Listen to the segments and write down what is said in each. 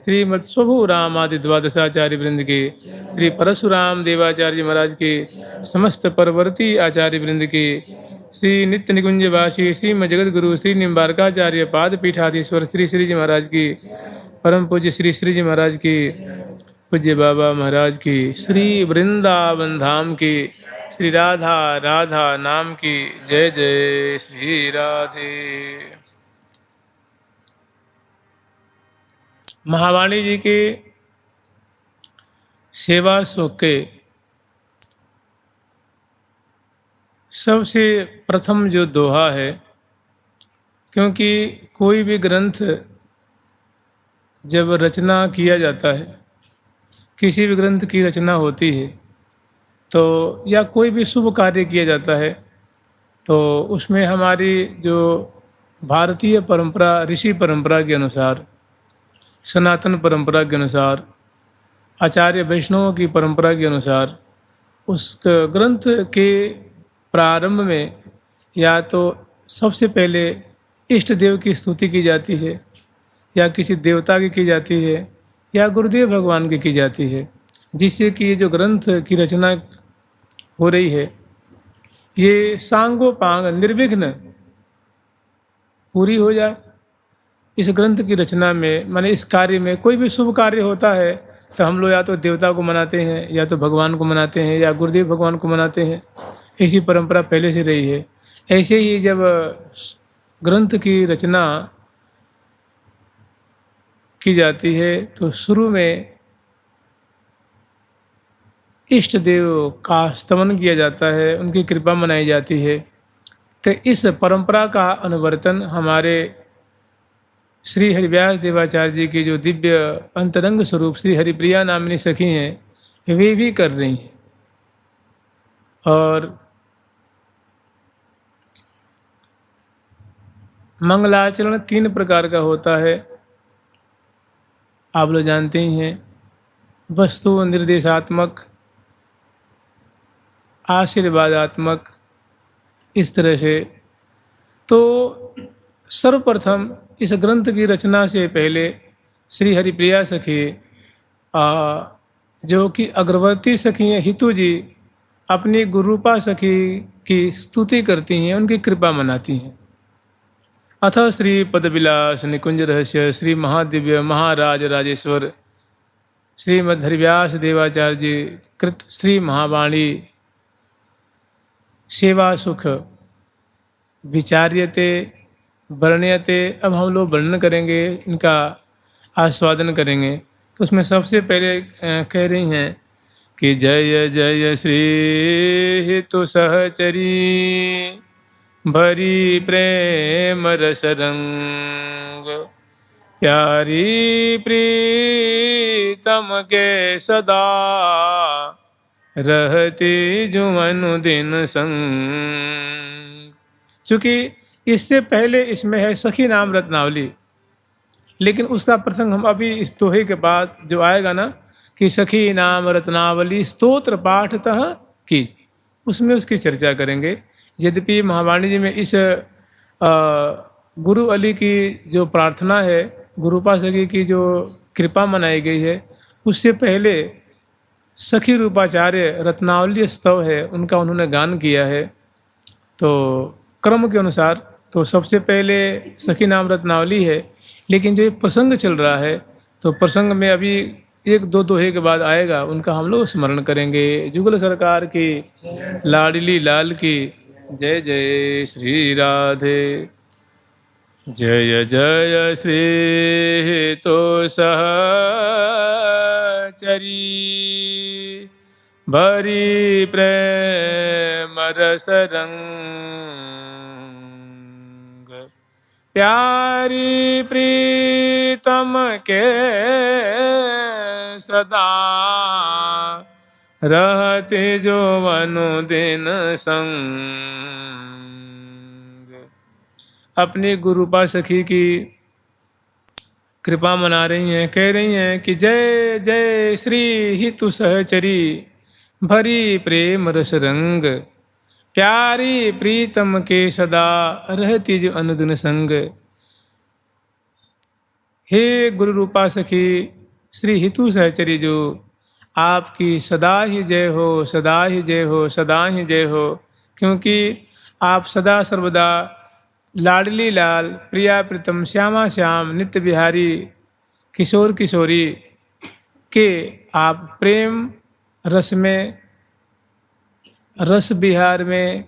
श्रीमद स्वभु राम आदि द्वादशाचार्य वृंद के, श्री परशुराम देवाचार्य महाराज के, समस्त परवर्ती आचार्य वृंद के, श्री नित्य निकुंजवासी श्रीमद जगत गुरु श्री निम्बारकाचार्य पाद पीठाधीश्वर श्री श्री जी महाराज की, परम पूज्य श्री श्री जी महाराज की, पूज्य बाबा महाराज की, श्री वृंदावन धाम की, श्री राधा राधा नाम की। जय जय श्री राधे। महावाणी जी के सेवा सुख के सबसे प्रथम जो दोहा है, क्योंकि कोई भी ग्रंथ जब रचना किया जाता है, किसी भी ग्रंथ की रचना होती है तो या कोई भी शुभ कार्य किया जाता है तो उसमें हमारी जो भारतीय परंपरा, ऋषि परंपरा के अनुसार, सनातन परंपरा के अनुसार, आचार्य वैष्णवों की परंपरा के अनुसार उस ग्रंथ के प्रारंभ में या तो सबसे पहले इष्ट देव की स्तुति की जाती है, या किसी देवता की जाती है, या गुरुदेव भगवान की जाती है, जिससे कि ये जो ग्रंथ की रचना हो रही है ये सांगोपांग निर्विघ्न पूरी हो जाए। इस ग्रंथ की रचना में, माने इस कार्य में, कोई भी शुभ कार्य होता है तो हम लोग या तो देवता को मनाते हैं, या तो भगवान को मनाते हैं, या गुरुदेव भगवान को मनाते हैं। ऐसी परंपरा पहले से रही है। ऐसे ही जब ग्रंथ की रचना की जाती है तो शुरू में इष्ट देव का स्तमन किया जाता है, उनकी कृपा मनाई जाती है। तो इस परंपरा का अनुवर्तन हमारे श्री हरिव्यास देवाचार्य जी की जो दिव्य अंतरंग स्वरूप श्री हरिप्रिया नामिनी सखी हैं वे भी कर रही हैं। और मंगलाचरण 3 प्रकार का होता है, आप लोग जानते ही हैं। वस्तु निर्देशात्मक, आशीर्वादात्मक, इस तरह से। तो सर्वप्रथम इस ग्रंथ की रचना से पहले श्री हरिप्रिया सखी जो कि अग्रवर्ती सखी हैं, हितु जी अपनी गुरुपा सखी की स्तुति करती हैं, उनकी कृपा मनाती हैं। अथ श्री पदविलास निकुंज रहस्य श्री महादिव्य महाराज राजेश्वर श्रीमद् हरिव्यास देवाचार्य जी कृत श्री महावाणी सेवा सुख विचार्यते वर्ण्यते। अब हम लोग वर्णन करेंगे, इनका आस्वादन करेंगे। तो उसमें सबसे पहले कह रही हैं कि जय जय श्री हितु सहचरी भरी प्रेम रस रंग, प्यारी प्रीतम के सदा रहती जुमनु दिन संग। चूँकि इससे पहले इसमें है सखी नाम रत्नावली, लेकिन उसका प्रसंग हम अभी इस दोहे के बाद जो आएगा ना कि सखी नाम रत्नावली स्तोत्र पाठतः की, उसमें उसकी चर्चा करेंगे। यद्यपि महावाणी जी में इस गुरु अली की जो प्रार्थना है, गुरुपा सखी की जो कृपा मनाई गई है, उससे पहले सखी रूपाचार्य रत्नावली स्तव है, उनका उन्होंने गान किया है। तो क्रम के अनुसार तो सबसे पहले सखी नाम रत्नावली है, लेकिन जो ये प्रसंग चल रहा है तो प्रसंग में अभी 1-2 दोहे के बाद आएगा, उनका हम लोग स्मरण करेंगे। जुगल सरकार की, लाडली लाल की जय जय श्री राधे। जय जय श्री तो सहचरी भरी प्रेम रस रंग, प्यारी प्रीतम के सदा रहते जो अनुदिन संग। अपनी गुरुपा सखी की कृपा मना रही हैं, कह रही हैं कि जय जय श्री हितु सहचरी भरी प्रेम रस रंग, प्यारी प्रीतम के सदा रहती जो अनुदिन संग। हे गुरु रूपा सखी श्री हितु सहचरी जो, आपकी सदा ही जय हो, सदा ही जय हो, सदा ही जय हो। क्योंकि आप सदा सर्वदा लाडली लाल, प्रिया प्रीतम, श्यामा श्याम, नित्य बिहारी, किशोर किशोरी के आप प्रेम रस में, रस विहार में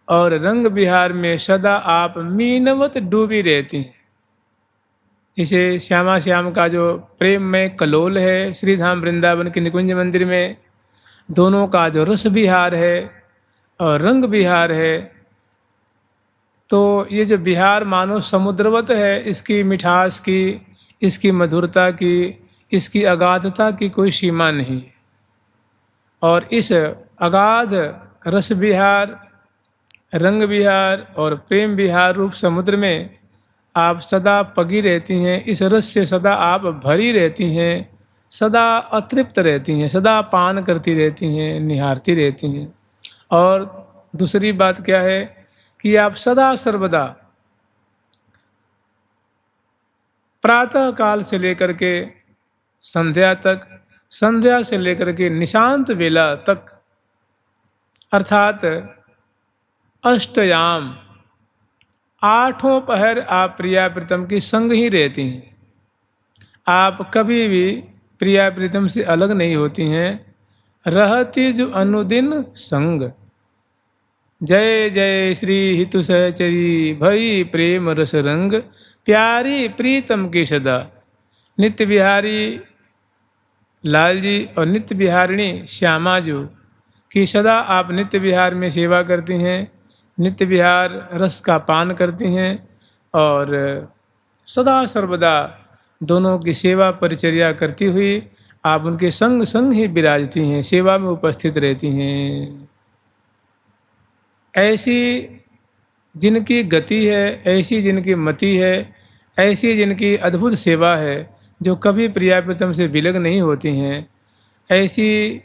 और रंग विहार में सदा आप मीनवत डूबी रहती हैं। इसे श्यामा श्याम का जो प्रेम में कलोल है श्री धाम वृंदावन के निकुंज मंदिर में, दोनों का जो रस विहार है और रंग विहार है, तो ये जो विहार मानो समुद्रवत है, इसकी मिठास की, इसकी मधुरता की, इसकी अगाधता की कोई सीमा नहीं। और इस अगाध रस विहार, रंग विहार और प्रेम विहार रूप समुद्र में आप सदा पगी रहती हैं। इस रस से सदा आप भरी रहती हैं, सदा अतृप्त रहती हैं, सदा पान करती रहती हैं, निहारती रहती हैं। और दूसरी बात क्या है कि आप सदा सर्वदा प्रातः काल से लेकर के संध्या तक, संध्या से लेकर के निशांत वेला तक, अर्थात अष्टयाम, आठों पहर आप प्रिया प्रीतम की संग ही रहती हैं। आप कभी भी प्रिया प्रीतम से अलग नहीं होती हैं, रहती जो अनुदिन संग। जय जय श्री हितु सहचरी, भई प्रेम रस रंग, प्यारी प्रीतम की सदा। नित्य बिहारी लाल जी और नित्य बिहारिणी श्यामा जो की सदा आप नित्य विहार में सेवा करती हैं, नित्य विहार रस का पान करती हैं और सदा सर्वदा दोनों की सेवा परिचर्या करती हुई आप उनके संग संग ही विराजती हैं, सेवा में उपस्थित रहती हैं। ऐसी जिनकी गति है, ऐसी जिनकी मति है, ऐसी जिनकी अद्भुत सेवा है, जो कभी प्रिया प्रीतम से विलग नहीं होती हैं, ऐसी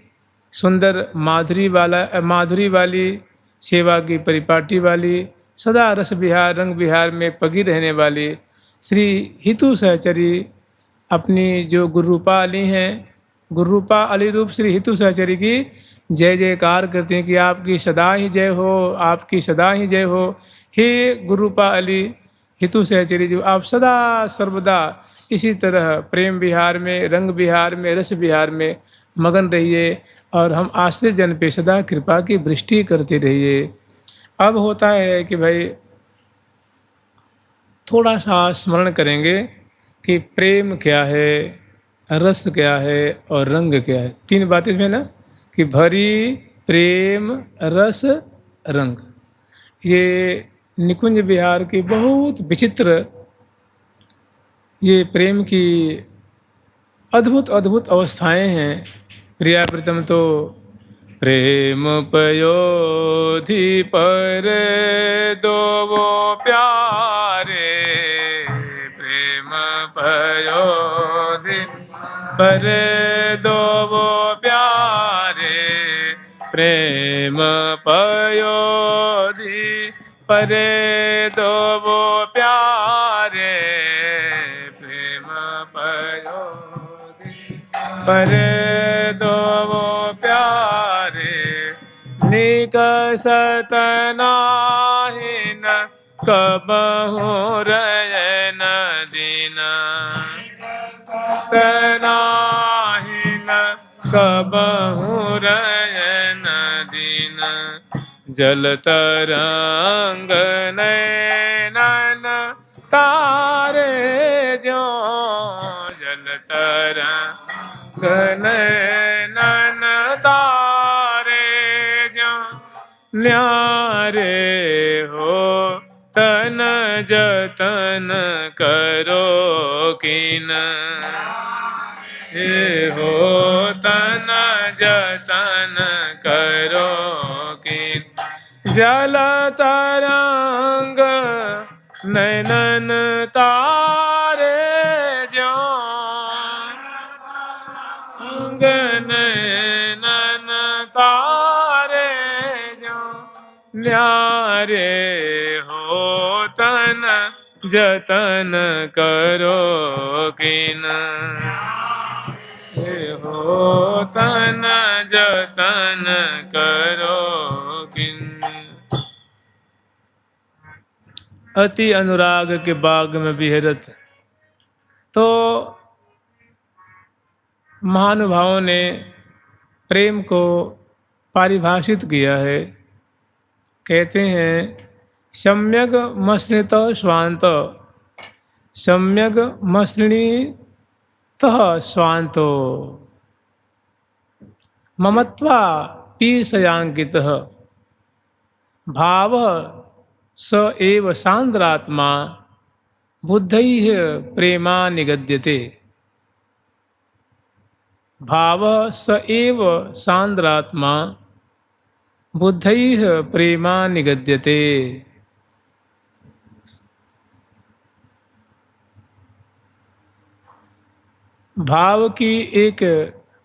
सुंदर माधुरी वाली सेवा की परिपाटी वाली, सदा रस विहार रंग विहार में पगी रहने वाली श्री हितु सहचरी अपनी जो गुरुरूपा अली हैं, गुरुरूपा अली रूप श्री हितु सहचरी की जय जयकार करते हैं कि आपकी सदा ही जय हो, आपकी सदा ही जय हो। हे गुरुरूपा अली हितु सहचरी जो, आप सदा सर्वदा इसी तरह प्रेम विहार में, रंग विहार में, रस विहार में मगन रहिए और हम आश्रित जन पे सदा कृपा की वृष्टि करते रहिए। अब होता है कि भाई थोड़ा सा स्मरण करेंगे कि प्रेम क्या है, रस क्या है और रंग क्या है। तीन बातें इसमें ना, कि भरी, प्रेम, रस, रंग। ये निकुंज विहार की बहुत विचित्र, ये प्रेम की अद्भुत अद्भुत अवस्थाएं हैं। प्रिया प्रीतम तो प्रेम पयोधि पर दो वो प्यारे, प्रेम पयोधि पर दो वो प्यारे, प्रेम पयोधि पर दो वो प्यारे, प्रेम पयोधि पर दो वो प्यारे, निकसत नाहिन कबहु रयन दिन, नाहिन कबहु रयन दिन, जल तरंग नैनन तारे जो, जल तरंग नैनन तारे जो, न्यारे हो तन जतन करो किन, हो तन जतन करो किन, जल तरंग नैनन तारे जो, नैनन तारे जो, न्यारे हो तन जतन करो किन, हो तन जतन करो किन। अति अनुराग के बाग में विहरत। तो महानुभावों ने प्रेम को परिभाषित किया है। कहते हैं सम्यग मसृत स्वांत, सम्यग मसृणीत स्वांतो, ममत्वा पीशयांकितः भाव स एव सांद्रात्मा बुद्धैः प्रेमा निगद्यते। भाव स एव सांद्रात्मा बुद्धैः प्रेमा निगद्यते। भाव की एक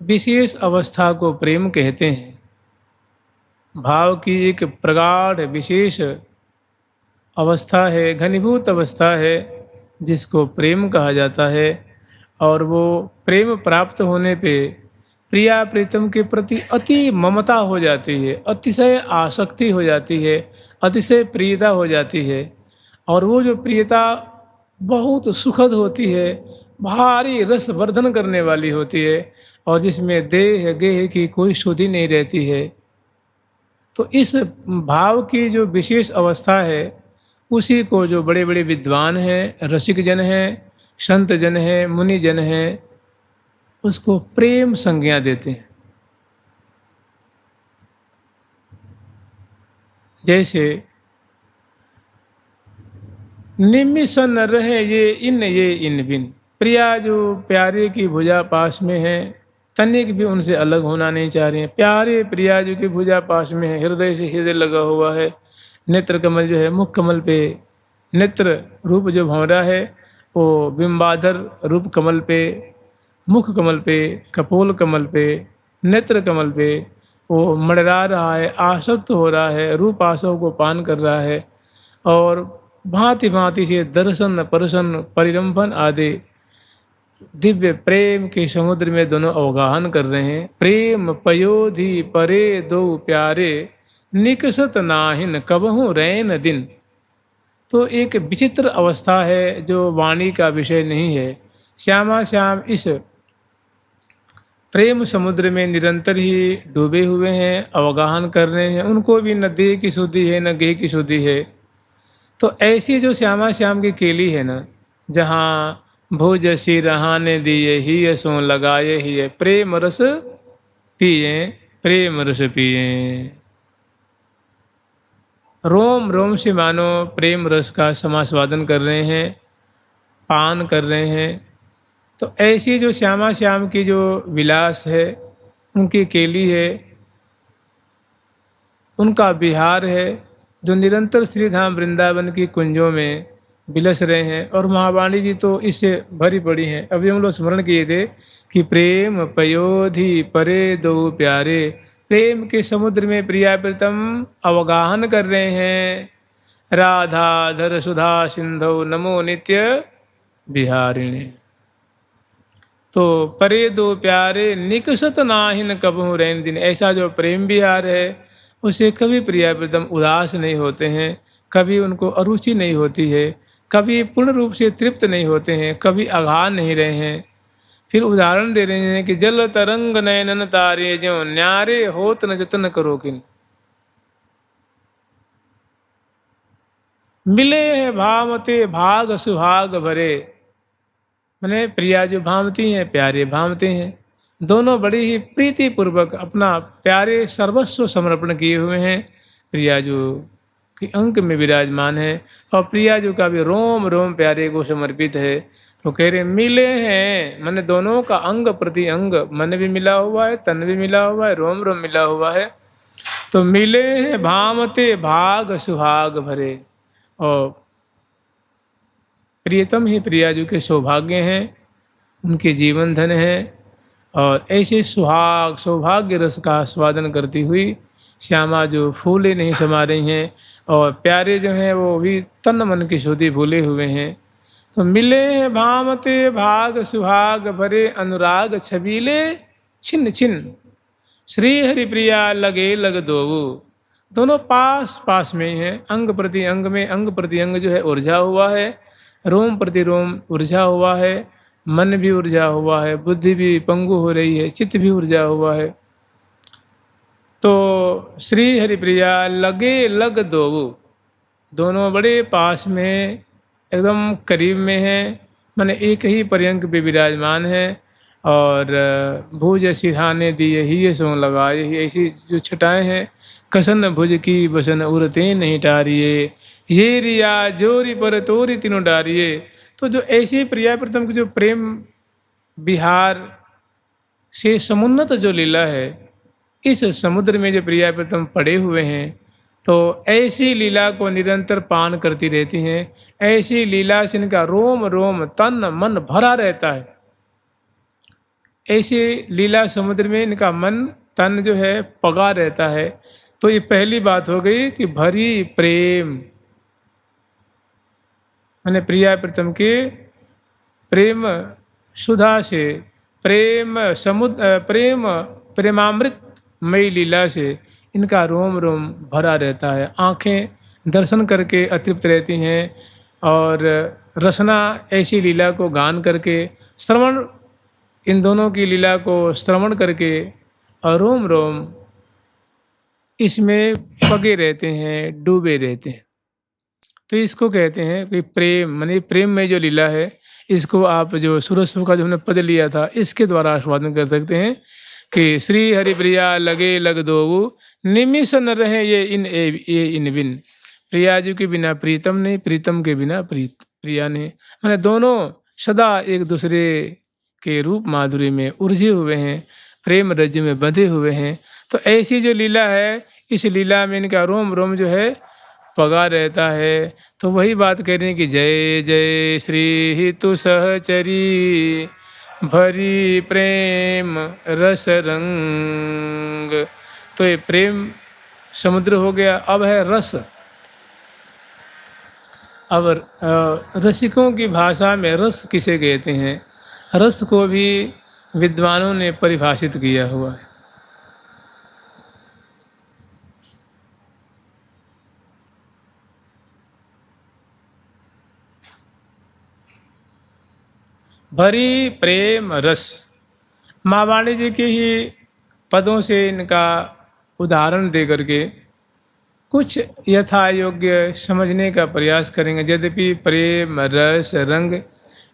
विशेष अवस्था को प्रेम कहते हैं। भाव की एक प्रगाढ़ विशेष अवस्था है, घनीभूत अवस्था है, जिसको प्रेम कहा जाता है। और वो प्रेम प्राप्त होने पे प्रिया प्रीतम के प्रति अति ममता हो जाती है, अतिशय आसक्ति हो जाती है, अतिशय प्रियता हो जाती है। और वो जो प्रियता बहुत सुखद होती है, भारी रस वर्धन करने वाली होती है, और जिसमें देह गेह की कोई शुद्धि नहीं रहती है। तो इस भाव की जो विशेष अवस्था है, उसी को जो बड़े बड़े विद्वान हैं, रसिक जन हैं, संत जन हैं, मुनि जन हैं, उसको प्रेम संज्ञा देते हैं। जैसे निमिषन रहे ये इन बिन, प्रिया जो प्यारे की भुजा पास में है, तनिक भी उनसे अलग होना नहीं चाह रहे हैं। प्यारे प्रिया जो की भुजा पास में है, हृदय से हृदय लगा हुआ है। नेत्र कमल जो है, मुख कमल पे नेत्र रूप जो भंवरा है, वो बिंबाधर रूप कमल पे, मुख कमल पे, कपोल कमल पे, नेत्र कमल पे वो मड़रा रहा है, आसक्त हो रहा है, रूप आसव को पान कर रहा है। और भांति भांति से दर्शन परसन परिरंभन आदि दिव्य प्रेम के समुद्र में दोनों अवगाहन कर रहे हैं। प्रेम पयोधि परे दो प्यारे, निकसत नाहिन कबहू रैन दिन। तो एक विचित्र अवस्था है जो वाणी का विषय नहीं है। श्यामा श्याम इस प्रेम समुद्र में निरंतर ही डूबे हुए हैं, अवगाहन कर रहे हैं। उनको भी न देह की शुद्धि है, न गेह की शुद्धि है। तो ऐसी जो श्यामा श्याम की केली है ना, जहाँ भुज सिरहाने दिए ही सो लगाए ही प्रेम रस पिए, प्रेम रस पिए। रोम रोम से मानो प्रेम रस का समास्वादन कर रहे हैं, पान कर रहे हैं। तो ऐसी जो श्यामा श्याम की जो विलास है, उनकी केली है, उनका विहार है, जो निरंतर श्रीधाम वृंदावन की कुंजों में बिलस रहे हैं। और महावाणी जी तो इससे भरी पड़ी हैं। अभी हम लोग स्मरण किए थे कि प्रेम पयोधि परे दो प्यारे, प्रेम के समुद्र में प्रिया प्रीतम अवगाहन कर रहे हैं। राधा धर सुधा सिंधु नमो नित्य बिहारिणे। तो परे दो प्यारे निकसत नाहिन कबहू रैन दिन, ऐसा जो प्रेम विहार है, उसे कभी प्रिया प्रीतम उदास नहीं होते हैं, कभी उनको अरुचि नहीं होती है, कभी पूर्ण रूप से तृप्त नहीं होते हैं, कभी अघा नहीं रहे हैं। फिर उदाहरण दे रहे हैं कि जल तरंग नयनन तारे, ज्यों न्यारे होत न जतन करो किन। मिले है भामते भाग सुहाग भरे, मैंने प्रिया जो भामती हैं, प्यारे भामते हैं, दोनों बड़ी ही प्रीति पूर्वक अपना प्यारे सर्वस्व समर्पण किए हुए हैं। प्रिया जो कि अंक में विराजमान है, और प्रिया जो का भी रोम रोम प्यारे को समर्पित है। तो कह रहे मिले हैं, मैंने दोनों का अंग प्रति अंग, मन भी मिला हुआ है, तन भी मिला हुआ है, रोम रोम मिला हुआ है। तो मिले हैं भामते भाग सुहाग भरे, और प्रियतम ही प्रिया जो के सौभाग्य हैं, उनके जीवन धन है। और ऐसे सुहाग सौभाग्य रस का आस्वादन करती हुई श्यामा जो फूले नहीं समा रही हैं, और प्यारे जो हैं वो भी तन मन की शुद्धि भूले हुए हैं। तो मिले हैं भामते भाग सुहाग भरे अनुराग छबीले छिन्न छिन्न, श्री हरि प्रिया लगे लग दोवो। दोनों पास पास में ही हैं, अंग प्रति अंग में, अंग प्रति अंग जो है उलझा हुआ है, रोम प्रति रोम उलझा हुआ है, मन भी उलझा हुआ है, बुद्धि भी पंगु हो रही है, चित्त भी उलझा हुआ है। तो श्री हरिप्रिया लगे लग दोवो, दोनों बड़े पास में एकदम करीब में हैं, माने एक ही पर्यंक पे विराजमान है। और भुज सिरहाने दिए ही ये सो लगाए, ऐसी जो छटाएं हैं, कसन भुज की बसन उरते नहीं टारिए, ये रिया जोरी पर तोरी तीनों डारिए। तो जो ऐसी प्रिया प्रीतम की जो प्रेम विहार से समुन्नत जो लीला है, इस समुद्र में जो प्रिया प्रीतम पड़े हुए हैं, तो ऐसी लीला को निरंतर पान करती रहती हैं। ऐसी लीला से इनका रोम रोम तन मन भरा रहता है। ऐसी लीला समुद्र में इनका मन तन जो है पगा रहता है। तो ये पहली बात हो गई कि भरी प्रेम, मैंने प्रिया प्रीतम के प्रेम सुधा से, प्रेम समुद्र, प्रेमामृत मई लीला से इनका रोम रोम भरा रहता है। आँखें दर्शन करके अतृप्त रहती हैं, और रसना ऐसी लीला को गान करके, श्रवण इन दोनों की लीला को श्रवण करके, और रोम रोम इसमें पगे रहते हैं, डूबे रहते हैं। तो इसको कहते हैं कि प्रेम, माने प्रेम में जो लीला है, इसको आप जो सुरस्व का जो हमने पद लिया था, इसके द्वारा आस्वादन कर सकते हैं कि श्री हरिप्रिया लगे लग दोवो, निमिष न रहे ये इन बिन। प्रिया जी के बिना प्रीतम नहीं, प्रीतम के बिना प्रिया नहीं, मैंने दोनों सदा एक दूसरे के रूप माधुरी में उलझे हुए हैं, प्रेम रज्जु में बंधे हुए हैं। तो ऐसी जो लीला है, इस लीला में इनका रोम रोम जो है पगा रहता है। तो वही बात कह रहे हैं कि जय जय श्री हितु सहचरी, भरी प्रेम रस रंग। तो ये प्रेम समुद्र हो गया, अब है रस। अब रसिकों की भाषा में रस किसे कहते हैं, रस को भी विद्वानों ने परिभाषित किया हुआ है। भरी प्रेम रस, माँ वाणी जी के ही पदों से इनका उदाहरण दे करके कुछ यथा योग्य समझने का प्रयास करेंगे। यद्यपि प्रेम रस रंग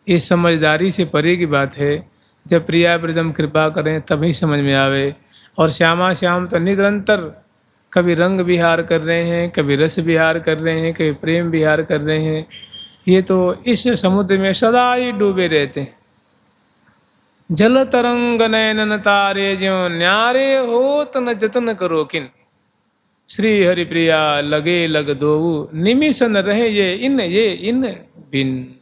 ये समझदारी से परे की बात है, जब प्रिया प्रीतम कृपा करें तभी समझ में आवे। और श्यामा श्याम तो निरंतर कभी रंग विहार कर रहे हैं, कभी रस विहार कर रहे हैं, कभी प्रेम विहार कर रहे हैं। ये तो इस समुद्र में सदा ही डूबे रहते हैं। जल तरंग नयन तारे ज्यों न्यारे होत न जतन करो किन, श्री हरिप्रिया लगे लग दोवो, निमिष न रहे ये इन बिन।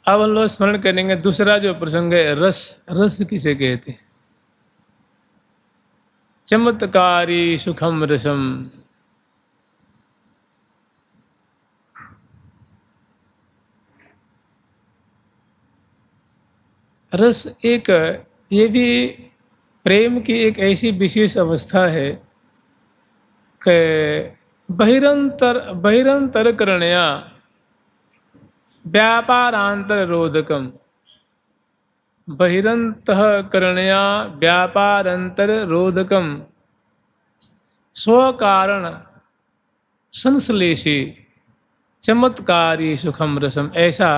अब हम लोग स्मरण करेंगे दूसरा जो प्रसंग है, रस। रस किसे कहते हैं? चमत्कारी सुखम रसम। रस एक, ये भी प्रेम की एक ऐसी विशेष अवस्था है कि बहिरंतर करणया व्यापारांतर रोधकम, बहिरंतः करणया व्यापारांतर रोधकम, स्वकारण संश्लेषी चमत्कारी सुखम रसम। ऐसा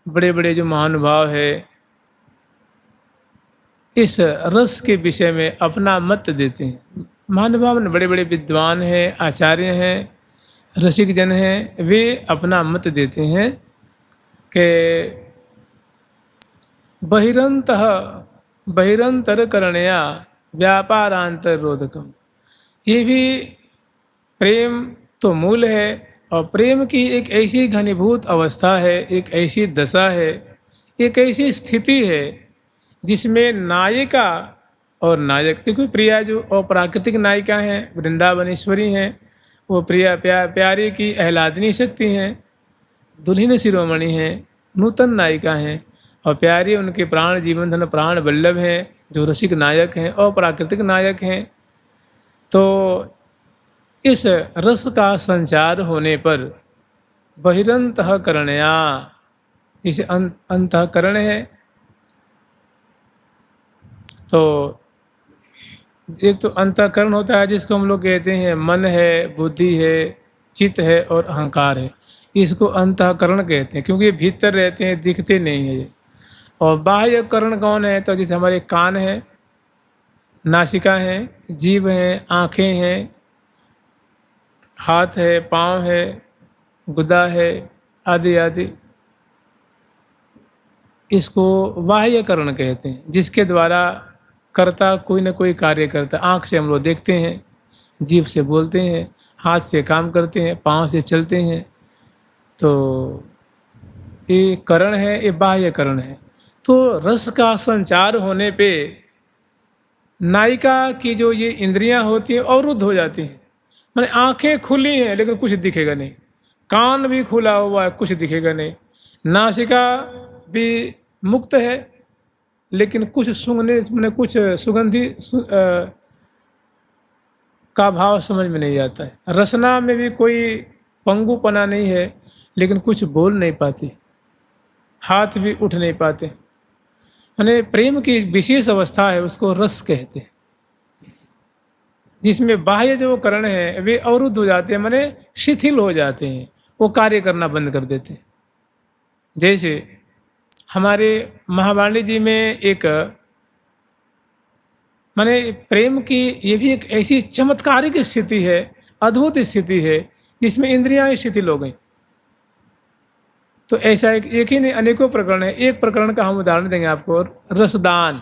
बड़े बड़े जो महानुभाव है इस रस के विषय में अपना मत देते हैं। महानुभाव ने बड़े बड़े विद्वान हैं, आचार्य हैं, रसिक जन हैं, वे अपना मत देते हैं कि बहिरंतर करणया व्यापारांतर रोधकम। ये भी प्रेम तो मूल है, और प्रेम की एक ऐसी घनीभूत अवस्था है, एक ऐसी दशा है, एक ऐसी स्थिति है जिसमें नायिका और नायक, देखो प्रिया जो अप्राकृतिक नायिका हैं, वृंदावनेश्वरी हैं, वो प्यारी की आह्लादनी शक्ति हैं, दुल्हन शिरोमणि हैं, नूतन नायिका हैं, और प्यारी उनके प्राण जीवन धन प्राण वल्लभ हैं, जो रसिक नायक हैं और प्राकृतिक नायक हैं। तो इस रस का संचार होने पर बहिरंतःकरणया, इसे अंतःकरण है, तो एक तो अंतःकरण होता है जिसको हम लोग कहते हैं मन है, बुद्धि है, चित्त है और अहंकार है, इसको अंतःकरण कहते हैं, क्योंकि ये भीतर रहते हैं, दिखते नहीं है ये। और बाह्य करण कौन है? तो जैसे हमारे कान है, नासिका है, जीभ है, आँखें हैं, हाथ है, पाँव है, गुदा है, आदि आदि, इसको बाह्य करण कहते हैं, जिसके द्वारा कर्ता कोई न कोई कार्य करता। आँख से हम लोग देखते हैं, जीभ से बोलते हैं, हाथ से काम करते हैं, पाँव से चलते हैं, तो ये करण है, ये बाह्य करण है। तो रस का संचार होने पे नायिका की जो ये इंद्रियां होती हैं अवरुद्ध हो जाती हैं। माने आंखें खुली हैं लेकिन कुछ दिखेगा नहीं, कान भी खुला हुआ है, कुछ दिखेगा नहीं, नासिका भी मुक्त है लेकिन कुछ सूंघने मैंने कुछ सुगंधी का भाव समझ में नहीं आता है। रसना में भी कोई पंगुपना नहीं है लेकिन कुछ बोल नहीं पाती, हाथ भी उठ नहीं पाते। माने प्रेम की एक विशेष अवस्था है, उसको रस कहते हैं, जिसमें बाह्य जो करण है वे अवरुद्ध हो जाते हैं, माने शिथिल हो जाते हैं, वो कार्य करना बंद कर देते हैं। जैसे हमारे महावाणी जी में एक माने प्रेम की ये भी एक ऐसी चमत्कारिक स्थिति है, अद्भुत स्थिति है, जिसमें इंद्रियां शिथिल हो गई। तो ऐसा एक ही नहीं, अनेकों प्रकरण है। एक प्रकरण का हम उदाहरण देंगे आपको, रसदान।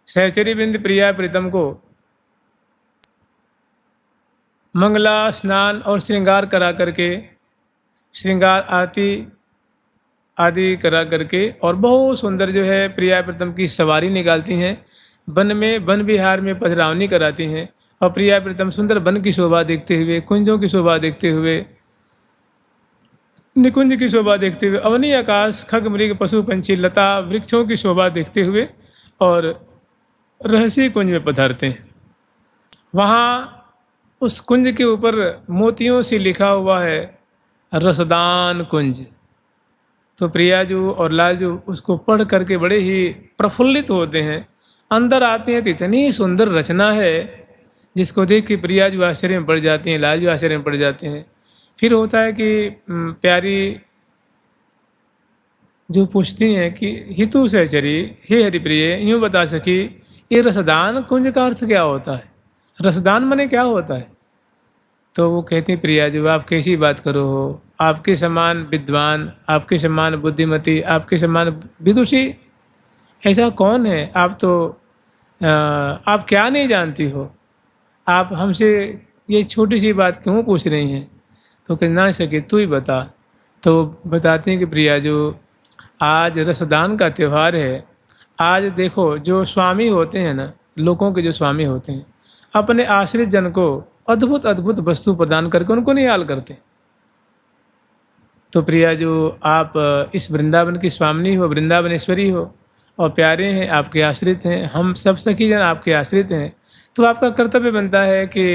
सहचरी बिंद प्रिया प्रीतम को मंगला स्नान और श्रृंगार करा करके, श्रृंगार आरती आदि करा करके, और बहुत सुंदर जो है प्रिया प्रीतम की सवारी निकालती हैं, वन में वन विहार में पधरावनी कराती हैं, और प्रिया प्रीतम सुंदर वन की शोभा देखते हुए, कुंजों की शोभा देखते हुए, निकुंज की शोभा देखते हुए, अवनी आकाश, खग मृग पशु पंछी लता वृक्षों की शोभा देखते हुए और रहस्य कुंज में पधारते हैं। वहाँ उस कुंज के ऊपर मोतियों से लिखा हुआ है रसदान कुंज। तो प्रियाजू और लालजू उसको पढ़ करके बड़े ही प्रफुल्लित होते हैं, अंदर आते हैं तो इतनी सुंदर रचना है जिसको देख के प्रियाजू आश्चर्य में पड़ जाती हैं, लालजू आश्चर्य में पड़ जाते हैं। फिर होता है कि प्यारी जो पूछती हैं कि हितु सहचरी, हे हरिप्रिय, यूँ बता सकी ये रसदान कुंज का अर्थ क्या होता है, रसदान मने क्या होता है? तो वो कहती हैं, प्रिया जी आप कैसी बात करो हो, आपके समान विद्वान, आपके समान बुद्धिमती, आपके समान विदुषी ऐसा कौन है? आप तो आप क्या नहीं जानती हो, आप हमसे ये छोटी सी बात क्यों पूछ रही हैं? तो कह ना सके तू ही बता। तो बताते हैं कि प्रिया जो आज रसदान का त्यौहार है, आज देखो जो स्वामी होते हैं ना, लोगों के जो स्वामी होते हैं, अपने आश्रित जन को अद्भुत अद्भुत वस्तु प्रदान करके उनको निहाल करते। तो प्रिया जो आप इस वृंदावन की स्वामिनी हो, वृंदावनेश्वरी हो, और प्यारे हैं, आपके आश्रित हैं, हम सब सखी जन आपके आश्रित हैं, तो आपका कर्तव्य बनता है कि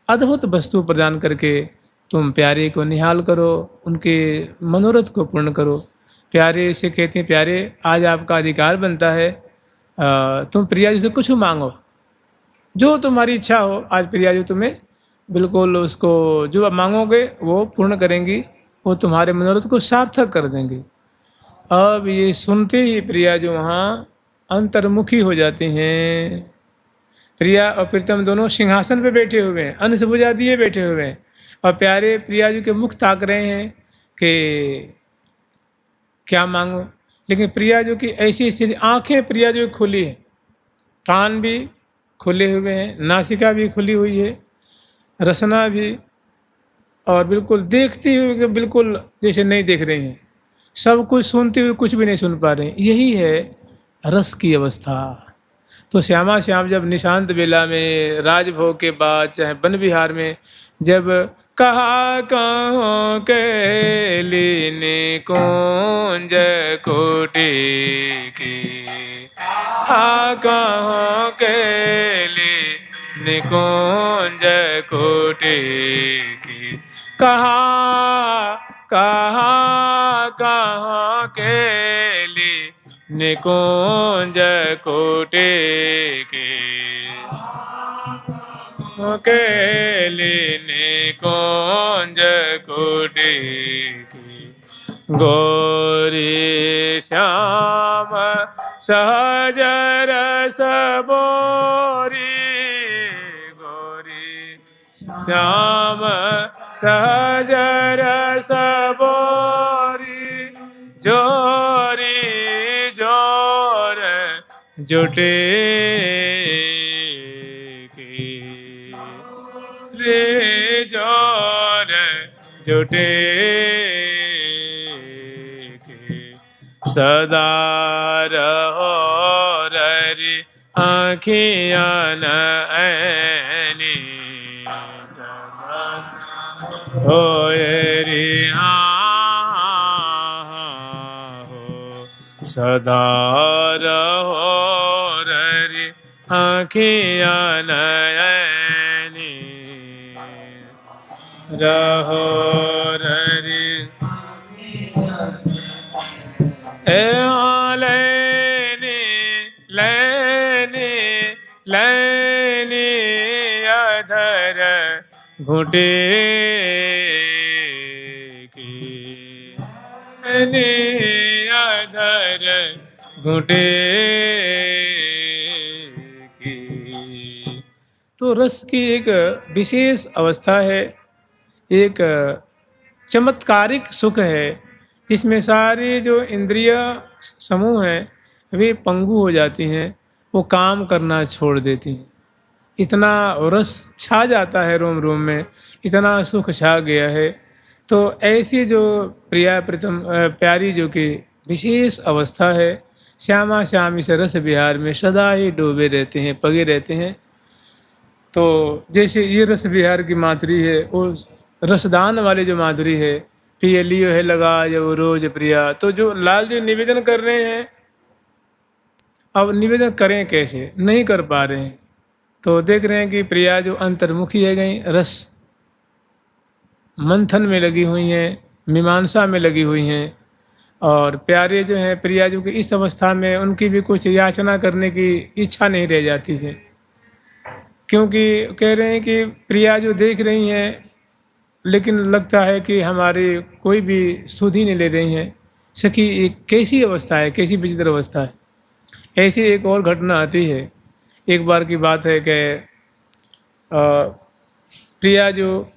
अद्भुत वस्तु प्रदान करके तुम प्यारे को निहाल करो, उनके मनोरथ को पूर्ण करो। प्यारे से कहते हैं, प्यारे आज आपका अधिकार बनता है, तुम प्रिया जी से कुछ मांगो, जो तुम्हारी इच्छा हो। आज प्रिया जी तुम्हें बिल्कुल उसको जो मांगोगे वो पूर्ण करेंगी, वो तुम्हारे मनोरथ को सार्थक कर देंगी। अब ये सुनते ही प्रिया जो वहाँ अंतर्मुखी हो जाती हैं। प्रिया और प्रीतम दोनों सिंहासन पे बैठे हुए हैं, अन्न से बुझा दिए बैठे हुए हैं, और प्यारे प्रिया जी के मुख ताक रहे हैं कि क्या मांगो। लेकिन प्रिया जो की ऐसी स्थिति, आंखें प्रिया जो खुली है, कान भी खुले हुए हैं, नासिका भी खुली हुई है, रसना भी और बिल्कुल देखती हुई बिल्कुल जैसे नहीं देख रही हैं, सब कुछ सुनते हुए कुछ भी नहीं सुन पा रहे हैं। यही है रस की अवस्था। तो श्यामा श्याम जब निशांत बेला में राजभोग के बाद चाहे वन विहार में जब कहा कहो के लीने कुंज कोटि की, हा कहो के लीने कुंज कोटि की, कहा कहा कहाँ के लिए निकुंज कोटि की, के निकुंज कोटि की, गौरी श्याम सहज रस बोरी, गौरी श्याम सहज रस बोरी, जोरी जोर जुटे की, रे जोर जुटे की, सदा रहो ररी आँखियाँ नैनी, होए रे हो, सदा रहो रे आँखियाँ नयनी, रहो रे लेनी लेनी लेनी अधर घुटे की, अधर घुटे की। तो रस की एक विशेष अवस्था है, एक चमत्कारिक सुख है, जिसमें सारी जो इंद्रिय समूह हैं वे पंगु हो जाती हैं, वो काम करना छोड़ देती हैं। इतना रस छा जाता है रोम रोम में, इतना सुख छा गया है। तो ऐसी जो प्रिया प्रीतम प्यारी जो कि विशेष अवस्था है, श्यामा श्याम इस रस विहार में सदा ही डूबे रहते हैं, पगे रहते हैं। तो जैसे ये रस विहार की माधुरी है, वो रसदान वाली जो माधुरी है, पिए लियो है लगा जब रोज प्रिया। तो जो लाल जी निवेदन कर रहे हैं, अब निवेदन करें कैसे, नहीं कर पा रहे हैं। तो देख रहे हैं कि प्रिया जो अंतर्मुखी है गई, रस मंथन में लगी हुई हैं, मीमांसा में लगी हुई हैं। और प्यारे जो हैं प्रिया जो कि इस अवस्था में उनकी भी कुछ याचना करने की इच्छा नहीं रह जाती है, क्योंकि कह रहे हैं कि प्रिया जो देख रही हैं, लेकिन लगता है कि हमारी कोई भी सुध ही नहीं ले रही हैं। सखी एक कैसी अवस्था है, कैसी विचित्र अवस्था है। ऐसी एक और घटना आती है। एक बार की बात है कि प्रिया जो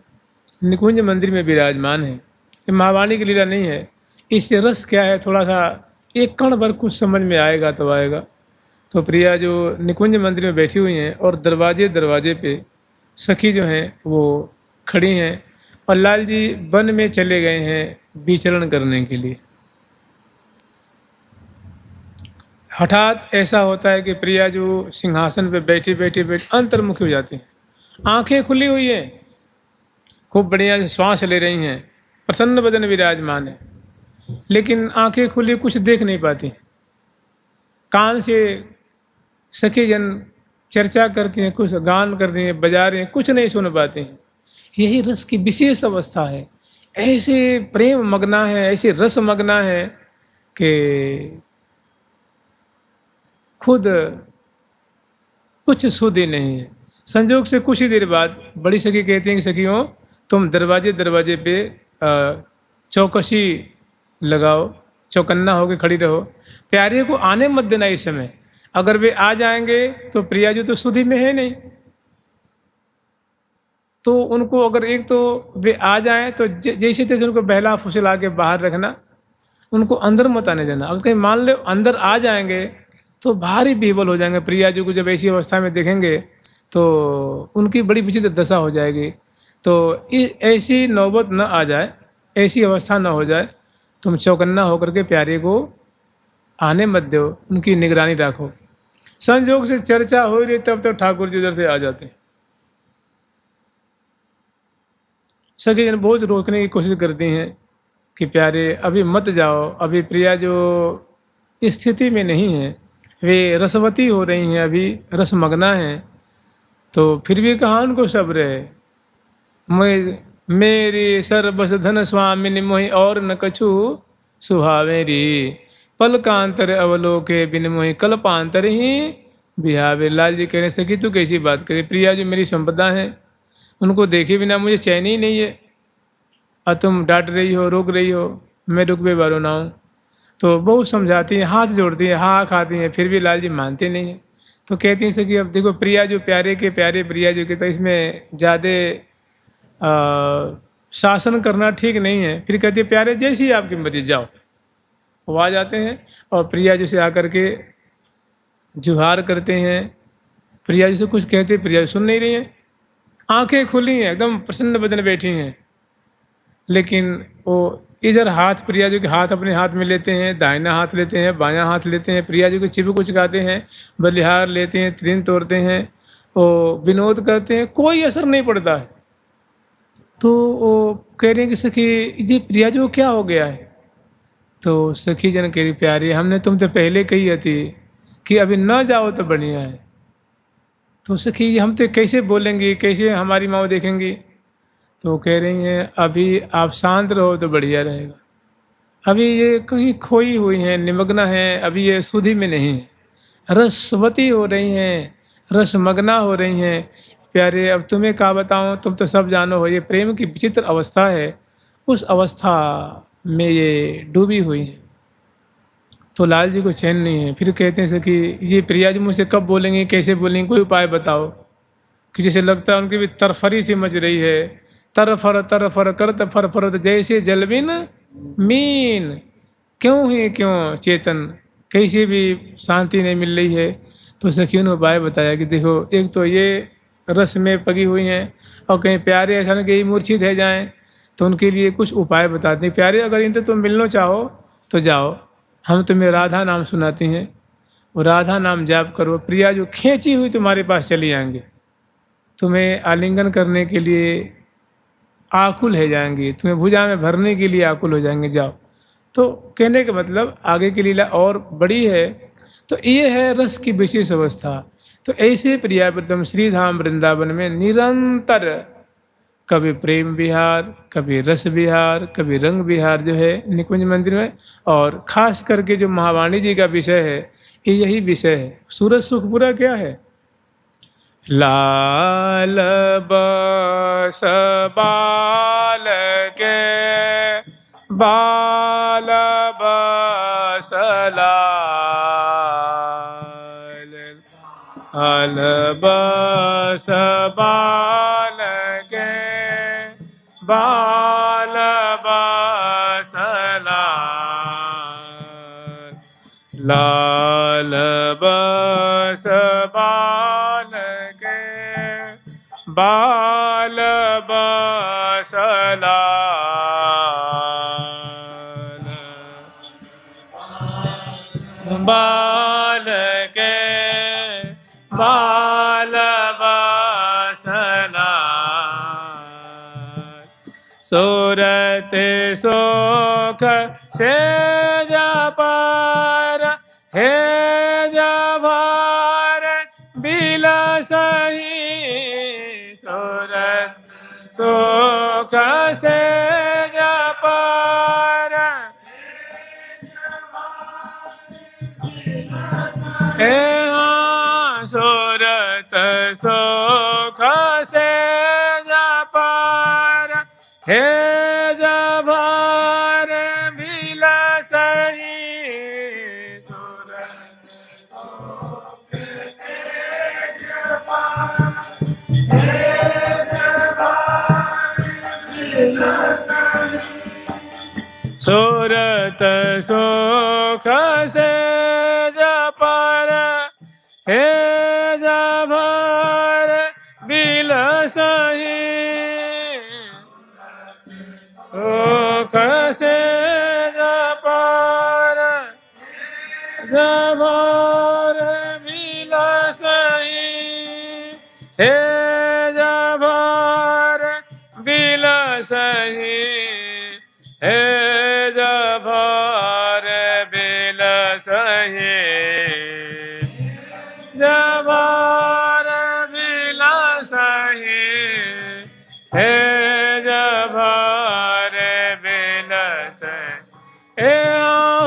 निकुंज मंदिर में विराजमान है, ये महावाणी की लीला नहीं है, इससे रस क्या है थोड़ा सा एक कण भर कुछ समझ में आएगा तो आएगा। तो प्रिया जो निकुंज मंदिर में बैठी हुई हैं और दरवाजे पे सखी जो हैं वो खड़ी हैं, और लाल जी वन में चले गए हैं विचरण करने के लिए। हठात ऐसा होता है कि प्रिया जो सिंहासन पे बैठी अंतर्मुखी हो जाती हैं, आंखें खुली हुई हैं, खूब बढ़िया से श्वास ले रही हैं, प्रसन्न बदन विराजमान है, लेकिन आंखें खुली कुछ देख नहीं पाती। कान से सखी जन चर्चा करती हैं, कुछ गान कर रही हैं, बजा रही हैं, कुछ नहीं सुन पाती हैं। यही रस की विशेष अवस्था है। ऐसे प्रेम मगना है, ऐसे रस मगना है कि खुद कुछ सुध ही नहीं है। संजोग से कुछ ही देर बाद बड़ी सखी कहती हैं कि सखियों तुम दरवाजे पे चौकसी लगाओ, चौकन्ना होके खड़ी रहो, प्यारे को आने मत देना इस समय। अगर वे आ जाएंगे तो प्रिया जो तो सुधि में है नहीं, तो उनको अगर एक तो वे आ जाएं तो जैसे तैसे उनको बहला फुसला के बाहर रखना, उनको अंदर मत आने देना। अगर कहीं मान लो अंदर आ जाएंगे तो भारी बेबल हो जाएंगे। प्रिया जी को जब ऐसी अवस्था में देखेंगे तो उनकी बड़ी विचित्र दशा हो जाएगी। तो ऐसी नौबत न आ जाए, ऐसी अवस्था न हो जाए, तुम चौकन्ना होकर के प्यारे को आने मत दो, उनकी निगरानी रखो। संजोग से चर्चा हो रही तब तो ठाकुर जी उधर से आ जाते हैं। सखी जन बहुत रोकने की कोशिश करती हैं कि प्यारे अभी मत जाओ, अभी प्रिया जो स्थिति में नहीं है, वे रसवती हो रही हैं, अभी रसमग्ना हैं, तो फिर भी कहाँ उनको सब्र है। मैं मेरी सर्वस धन स्वामिनी मोहि और न कछु सुहावेरी, पल कांतर अवलोके बिन मोहि कल्पांतर ही बिहावे। लाल जी कहने से कि तू कैसी बात करे, प्रिया जो मेरी संपदा है, उनको देखे बिना मुझे चैन ही नहीं है, और तुम डांट रही हो, रोक रही हो, मैं रुकबे वालो ना हूँ। तो बहुत समझाती हैं, हाथ जोड़ती हैं, हाँ खाती हैं, फिर भी लाल जी मानते नहीं हैं। तो कहती हैं कि अब देखो प्रिया जो प्यारे के प्यारे प्रिया जो के, तो इसमें ज़्यादा शासन करना ठीक नहीं है। फिर कहती है प्यारे जैसी आपकी मर्जी, जाओ। वो आ जाते हैं और प्रिया जी से आकर के जुहार करते हैं। प्रिया जी से कुछ कहते, प्रिया जी सुन नहीं रही हैं, आंखें खुली हैं, एकदम प्रसन्न बदन बैठी हैं, लेकिन वो इधर हाथ प्रिया जी के हाथ अपने हाथ में लेते हैं, दाहिना हाथ लेते हैं, बायां हाथ लेते हैं, प्रिया जी को चिप कुछ गाते हैं, बलिहार लेते हैं, त्रिन तोड़ते हैं, वो विनोद करते हैं, कोई असर नहीं पड़ता है। तो वो कह रहे हैं कि सखी जी प्रिया जी को क्या हो गया है। तो सखी जन कह रही प्यारी हमने तुम तो पहले कही थी कि अभी न जाओ तो बढ़िया है। तो सखी हम तो कैसे बोलेंगी, कैसे हमारी माँ देखेंगी। तो कह रही हैं अभी आप शांत रहो तो बढ़िया रहेगा, अभी ये कहीं खोई हुई हैं, निमग्ना हैं, अभी ये सुधि में नहीं है, रसवती हो रही हैं, रसमग्ना हो रही हैं। प्यारे अब तुम्हें क्या बताऊं, तुम तो सब जानो हो, ये प्रेम की विचित्र अवस्था है, उस अवस्था में ये डूबी हुई हैं। तो लाल जी को चैन नहीं है। फिर कहते हैं कि ये प्रिया जी मुझसे कब बोलेंगे, कैसे बोलेंगे, कोई उपाय बताओ। कि जैसे लगता है उनकी भी तरफरी सी मच रही है, तरफर तरफर करत फर फरत जैसे जलबिन मीन, क्यों है क्यों चेतन, कैसे भी शांति नहीं मिल रही है। तो सखियों ने उपाय बताया कि देखो एक तो ये रस में पगी हुई हैं, और कहीं प्यारे ऐसा न कि मूर्छित है जाएं, तो उनके लिए कुछ उपाय बताते हैं। प्यारे अगर इनसे तुम मिलना चाहो तो जाओ, हम तुम्हें राधा नाम सुनाती हैं, वो राधा नाम जाप करो, प्रिया जो खींची हुई तुम्हारे पास चली आएंगे, तुम्हें आलिंगन करने के लिए आकुल है जाएंगी, तुम्हें भुजा में भरने के लिए आकुल हो जाएंगे, जाओ। तो कहने का मतलब आगे की लीला और बड़ी है। तो ये है रस की विशेष अवस्था। तो ऐसे प्रियाप्रीतम श्रीधाम वृंदावन में निरंतर कभी प्रेम विहार, कभी रस विहार, कभी रंग विहार जो है निकुंज मंदिर में। और खास करके जो महावाणी जी का विषय है, ये यही विषय है। सूरज सुखपुरा क्या है, लाल बस बाल के बाल बस लाल बस बाल के बाल बस लाल बस बाल के बाल बस बाल के बाल बस सूरत सोख से जपर हे जभार बिलसही, सूरत सोख से जपर हे सूरत सोख से जपर हे जभार बिलसही, सूरत सोख से जपर हे जभार बिलसही, से जपार जबार बिलसही हे जबार बिलसही हे जबार बिलसही जबार बिलसही हे जबार बिलसही हे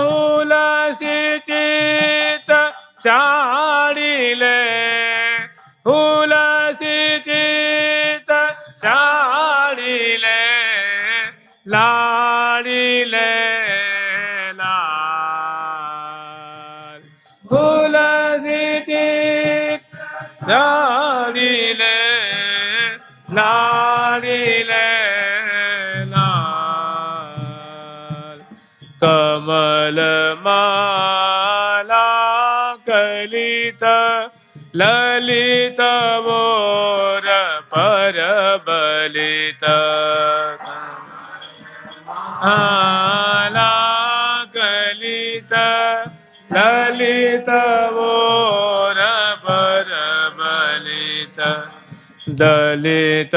हुलसी चित चाड़िले हुलसी चित चाड़िले लाड़िले लाल हुलसी चित चाड़िले लाड़िले लाल कमल माला कलित ललित वोर परबलित माला कलित ललित वोर परबलित दलित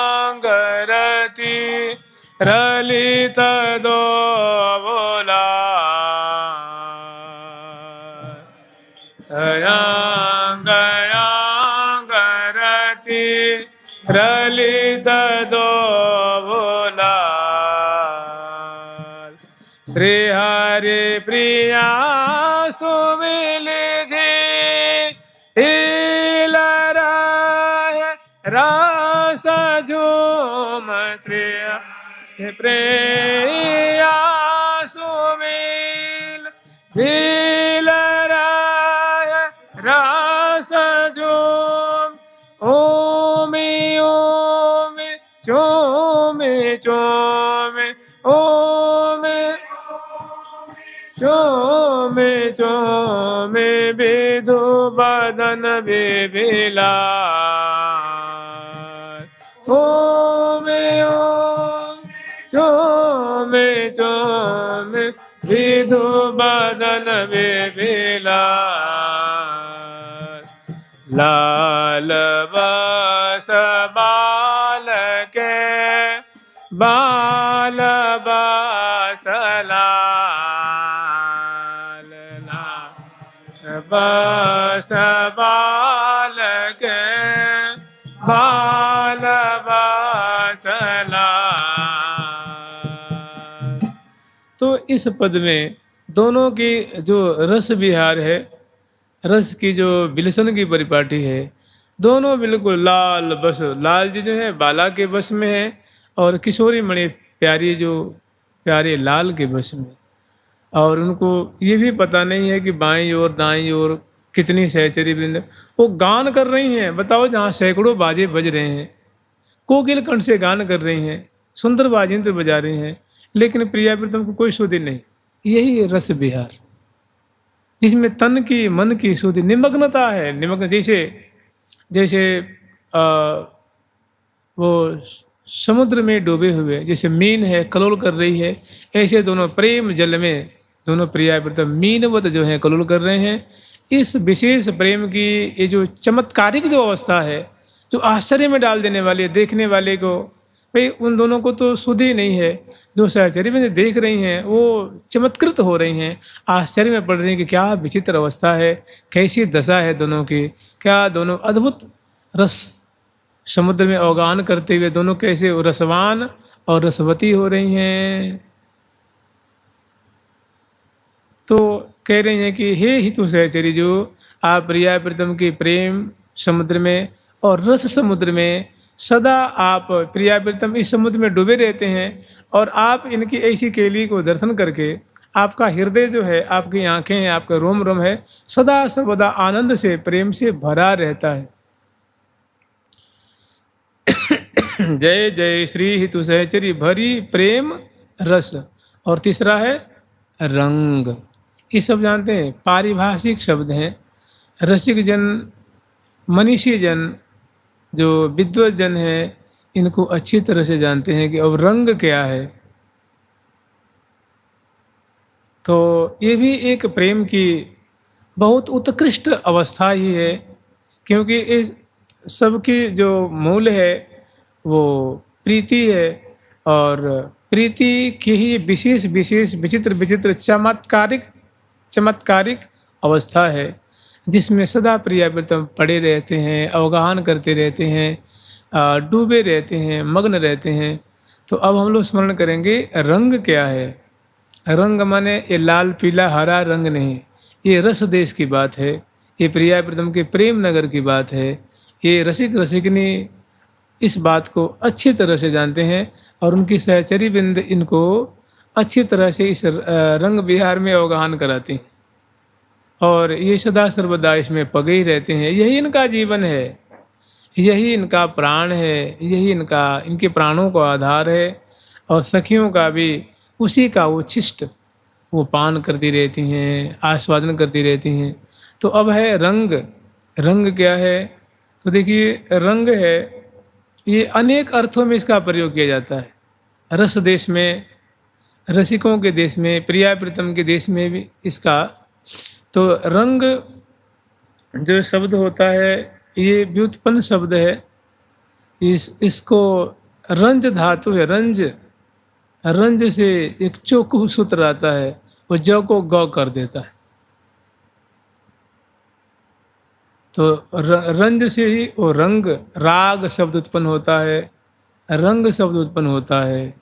अंगरति रलित दोबोला अंगरति रलित दोबोला श्री हरि प्रिया सुमिल जी हिलराय रस झूम प्रिया सुमिल हिलराय रस झूम ओमि ओमि चोमि चोमि ओमि चोमि चोमि विधु बदन बिबिला ओमि ओम चोमि चोमि विधु बदन बिबिला लाल बस बाल के बाल बस लाल बस बाल के बाल बस लाल। तो इस पद में दोनों की जो रस विहार है, रस की जो विलसन की परिपाटी है, दोनों बिल्कुल लाल बस, लाल जी जो है बाला के बस में है और किशोरी मणि प्यारी जो प्यारे लाल के बस में। और उनको ये भी पता नहीं है कि बाईं ओर दाईं ओर कितनी सहचरी वृंद, वो गान कर रही हैं। बताओ, जहाँ सैकड़ों बाजे बज रहे हैं, कोकिल कंठ से गान कर रही हैं, सुंदर बाजिंत्र बजा रही हैं, लेकिन प्रिया प्रीतम को कोई सुधि नहीं। यही है रस विहार, जिसमें तन की मन की सुधि निमग्नता है। निमग्न जैसे वो समुद्र में डूबे हुए जैसे मीन है, कलोल कर रही है, ऐसे दोनों प्रेम जल में दोनों प्रिया प्रीतम मीनवत जो है कलोल कर रहे हैं। इस विशेष प्रेम की ये जो चमत्कारिक जो अवस्था है, जो आश्चर्य में डाल देने वाली है देखने वाले को। भाई उन दोनों को तो सुधि नहीं है, जो सहचर्य में देख रही हैं वो चमत्कृत हो रही हैं, आश्चर्य में पड़ रही हैं कि क्या विचित्र अवस्था है, कैसी दशा है दोनों की, क्या दोनों अद्भुत रस समुद्र में अवगान करते हुए दोनों कैसे रसवान और रसवती हो रही हैं। तो कह रही हैं कि हे हितु सहचरी, जो आप प्रिया प्रीतम की प्रेम समुद्र में और रस समुद्र में सदा आप प्रिया प्रीतम इस समुद्र में डूबे रहते हैं, और आप इनकी ऐसी केली को दर्शन करके आपका हृदय जो है, आपकी आंखें हैं, आपका रोम रोम है, सदा सर्वदा आनंद से प्रेम से भरा रहता है। जय जय श्री हितु सहचरी भरी प्रेम रस। और तीसरा है रंग। ये सब जानते हैं, पारिभाषिक शब्द हैं। रसिक जन, मनीषी जन, जो विद्वत जन है, इनको अच्छी तरह से जानते हैं कि अब रंग क्या है। तो ये भी एक प्रेम की बहुत उत्कृष्ट अवस्था ही है, क्योंकि इस सब की जो मूल है वो प्रीति है, और प्रीति की ही विशेष विशेष विचित्र विचित्र चमत्कारिक अवस्था है, जिसमें सदा प्रियतम पड़े रहते हैं, अवगाहन करते रहते हैं, डूबे रहते हैं, मग्न रहते हैं। तो अब हम लोग स्मरण करेंगे रंग क्या है। रंग माने ये लाल पीला हरा रंग नहीं, ये रस देश की बात है, ये प्रिया प्रीतम के प्रेम नगर की बात है। ये रसिक रसिकनी इस बात को अच्छी तरह से जानते हैं, और उनकी सहचरी बिंद इनको अच्छी तरह से इस रंग विहार में अवगाहन कराती हैं, और ये सदा सर्वदा इसमें पगे ही रहते हैं। यही इनका जीवन है, यही इनका प्राण है, यही इनके प्राणों का आधार है। और सखियों का भी उसी का उच्छिष्ट वो पान करती रहती हैं, आस्वादन करती रहती हैं। तो अब है रंग। रंग क्या है? तो देखिए, रंग है, ये अनेक अर्थों में इसका प्रयोग किया जाता है। रस देश में, रसिकों के देश में, प्रिया प्रीतम के देश में भी इसका। तो रंग जो शब्द होता है ये व्युत्पन्न शब्द है। इसको रंज धातु है, रंज। रंज से एक चोकु सूत्र आता है, वो ज को ग कर देता है। तो रंज से ही वो रंग, राग शब्द उत्पन्न होता है, रंग शब्द उत्पन्न होता है।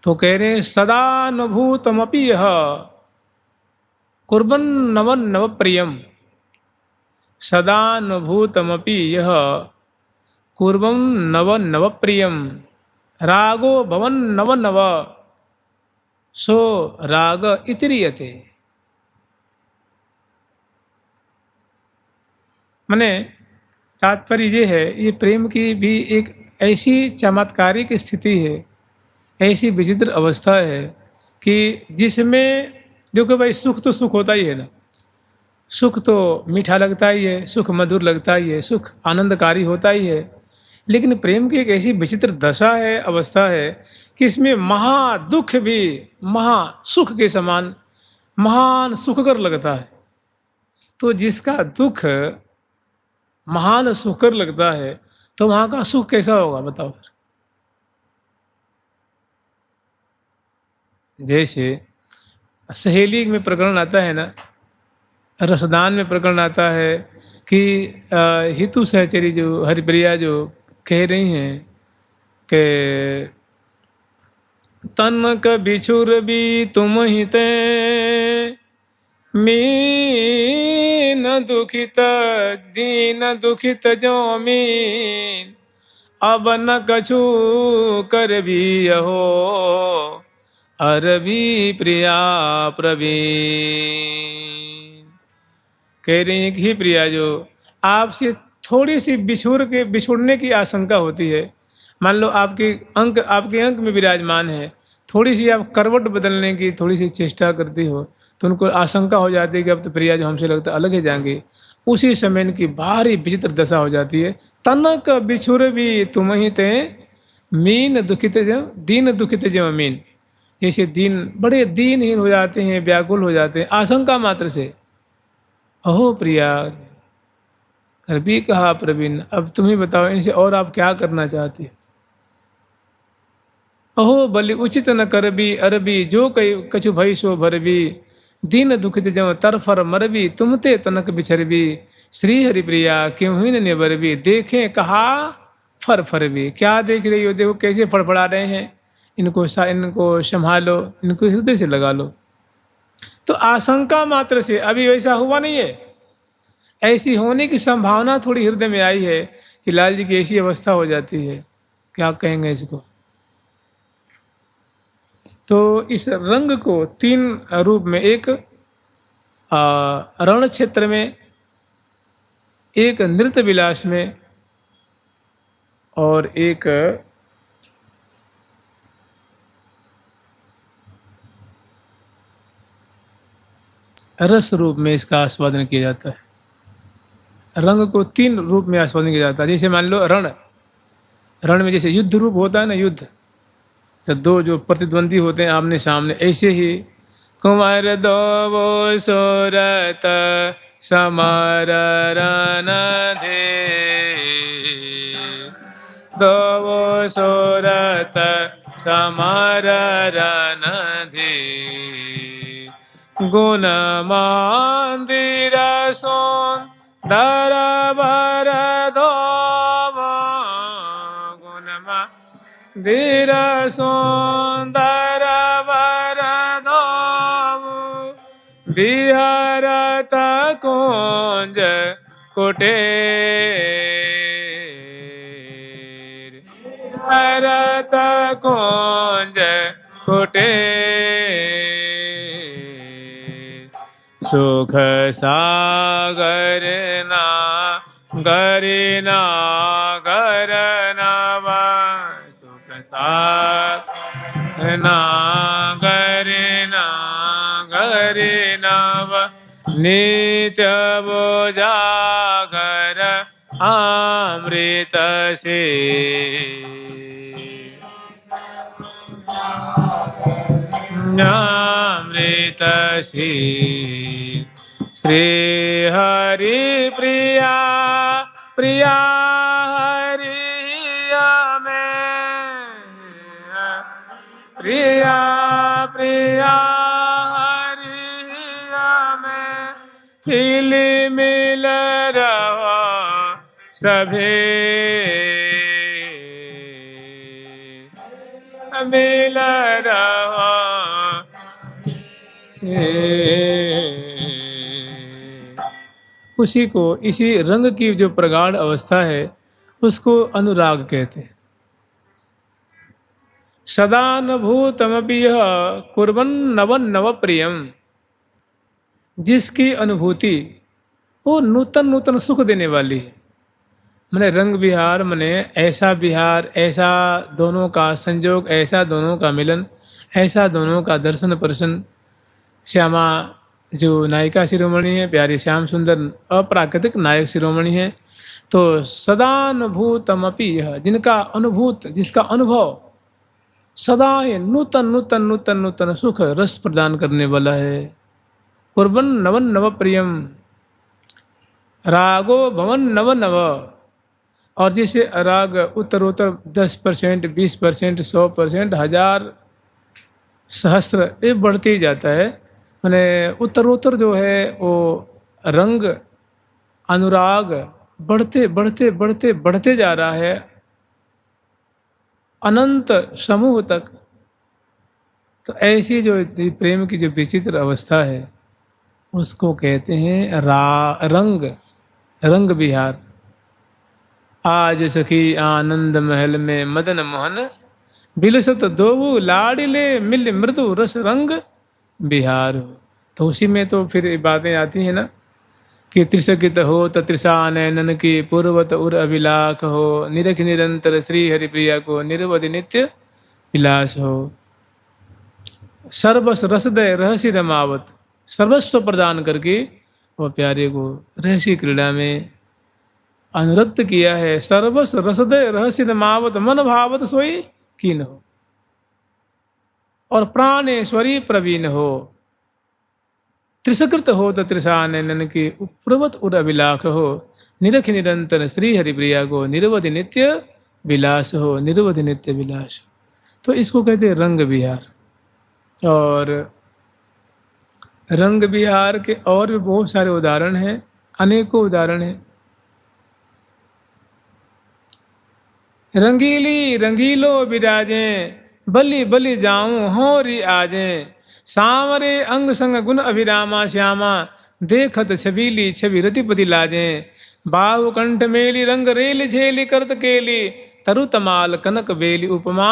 तो कह रहे हैं सदानुभूतमपि यह कुर्बन नव नव प्रियम। सदानुभूतमपि यह कुर्बन नव नव प्रियम, रागो भवन नव नव सो राग इतिरियते। माने तात्पर्य ये है, ये प्रेम की भी एक ऐसी चमत्कारिक स्थिति है, ऐसी विचित्र अवस्था है कि जिसमें देखो भाई, सुख तो सुख होता ही है ना, सुख तो मीठा लगता ही है, सुख मधुर लगता ही है, सुख आनंदकारी होता ही है। लेकिन प्रेम की एक ऐसी विचित्र दशा है, अवस्था है, कि इसमें महा दुख भी महा सुख के समान महान सुखकर लगता है। तो जिसका दुख महान सुखकर लगता है, तो वहाँ का सुख कैसा होगा बताओ फिर। जैसे सहेली में प्रकरण आता है ना, रसदान में प्रकरण आता है कि हितु सहचरी जो हरिप्रिया जो कह रही हैं कि तनक बिछुर भी तुम ही ते मीन दुखित दीन दुखित जो मीन, अब न कछु कर भी यहो अरबी प्रिया प्रवीण। कह रही है कि ही प्रिया, जो आपसे थोड़ी सी बिछुड़ने की आशंका होती है, मान लो आपके अंक में विराजमान है, थोड़ी सी आप करवट बदलने की थोड़ी सी चेष्टा करती हो, तो उनको आशंका हो जाती है कि अब तो प्रिया जो हमसे लगता अलग ही जाएंगे। उसी समय इनकी भारी विचित्र दशा हो जाती है। तनक बिछुर भी तुम ही ते मीन दुखित जो दीन दुखित जो मीन। जैसे दीन, बड़े दीनहीन हो जाते हैं, व्याकुल हो जाते हैं आशंका मात्र से। अहो प्रिया, कर भी कहा प्रवीण, अब तुम ही बताओ इनसे और आप क्या करना चाहती हो। अहो बलि उचित न कर भी अरबी, जो कछु भई सो भरबी, दीन दुखित जो तरफर मरबी, तुमते तनक बिछरबी, श्री हरिप्रिया क्यों ही न निबरबी, देखें कहा फर फरबी। क्या देख रही हो, देखो कैसे फड़फड़ा रहे हैं, इनको संभालो, इनको हृदय से लगा लो। तो आशंका मात्र से, अभी वैसा हुआ नहीं है, ऐसी होने की संभावना थोड़ी हृदय में आई है कि लाल जी की ऐसी अवस्था हो जाती है। क्या कहेंगे इसको। तो इस रंग को तीन रूप में, एक रण क्षेत्र में, एक नृत्य विलास में, और एक रस रूप में इसका आस्वादन किया जाता है। रंग को तीन रूप में आस्वादन किया जाता है। जैसे मान लो रण, रण में जैसे युद्ध रूप होता है ना, युद्ध जब दो जो प्रतिद्वंदी होते हैं आमने सामने, ऐसे ही कुंवर दो वो सोरत समर रन धे, दो वो सोरत समर रन धे, गुण मंदिर सुंदर बर धोव, गुण मंदिर सुंदर बर धोव, विहरत कुंज कुटेर, हरत कुंज कुटेर, सुख सागर ना गरिना गर नव, सुख सागर ना गरिना गरि नव, नित्य बोजागर अमृत से, अमृत से, श्री हरि प्रिया प्रिया हरि में, प्रिया प्रिया हरि में, हिल मिल रहो सभे, मिल रहो उसी को, इसी रंग की जो प्रगाढ़ अवस्था है उसको अनुराग कहते हैं। सदा अनुभूतमपि यः कुर्वन् नव नव प्रियम, जिसकी अनुभूति वो नूतन नूतन सुख देने वाली है। मैंने रंग विहार, मैंने ऐसा विहार, ऐसा दोनों का संयोग, ऐसा दोनों का मिलन, ऐसा दोनों का दर्शन पर्शन। श्यामा जो नायिका शिरोमणि है, प्यारी श्याम सुंदर अप्राकृतिक नायक शिरोमणि है। तो सदानुभूतमपि यह, जिनका अनुभूत, जिसका अनुभव सदा ही नूतन नूतन नूतन नूतन सुख रस प्रदान करने वाला है। कुर्बन नवन नव प्रियम, रागो भवन नव नव, और जिसे राग उत्तरोत्तर 10%, 20%, 100%, 1000, सहस्त्र ये बढ़ते ही जाता है। मैंने उत्तरोत्तर जो है वो रंग अनुराग बढ़ते बढ़ते बढ़ते बढ़ते जा रहा है अनंत समूह तक। तो ऐसी जो प्रेम की जो विचित्र अवस्था है उसको कहते हैं रंग, रंग विहार। आज सखी आनंद महल में मदन मोहन, बिलसत दोऊ लाडिले मिल मृदु रस रंग बिहार हो। तो उसी में तो फिर बातें आती हैं ना कि त्रिसकित हो तत्रिषा नैनन की, पूर्वत उर अभिलाख हो, निरख निरंतर श्री हरिप्रिया को, निरवधि नित्य विलास हो। सर्वस रसदय रहस्य रमावत, सर्वस्व प्रदान करके वह प्यारे को रहस्य क्रीड़ा में अनुरक्त किया है। सर्वस रसदय रहस्य रमावत, मन भावत सोई कीन हो, और प्राणेश्वरी प्रवीण हो। त्रिसकृत हो तो त्रिषानन की, पूर्वत उर अभिलाख हो, निरख निरंतर श्री हरिप्रिया को, निरवधि नित्य विलास हो, निरवधि नित्य विलास। तो इसको कहते हैं रंग विहार। और रंग विहार के और भी बहुत सारे उदाहरण हैं, अनेकों उदाहरण हैं। रंगीली रंगीलो विराजे, बलि बलि जाऊं होरी आजे, सांवरे अंग संग गुण अभिरामा श्यामा, देखत छबीली छवि रतिपति लाजे। बाहु कंठ मेली रंग रेली झेली करत केली, तरु तमाल कनक बेली उपमा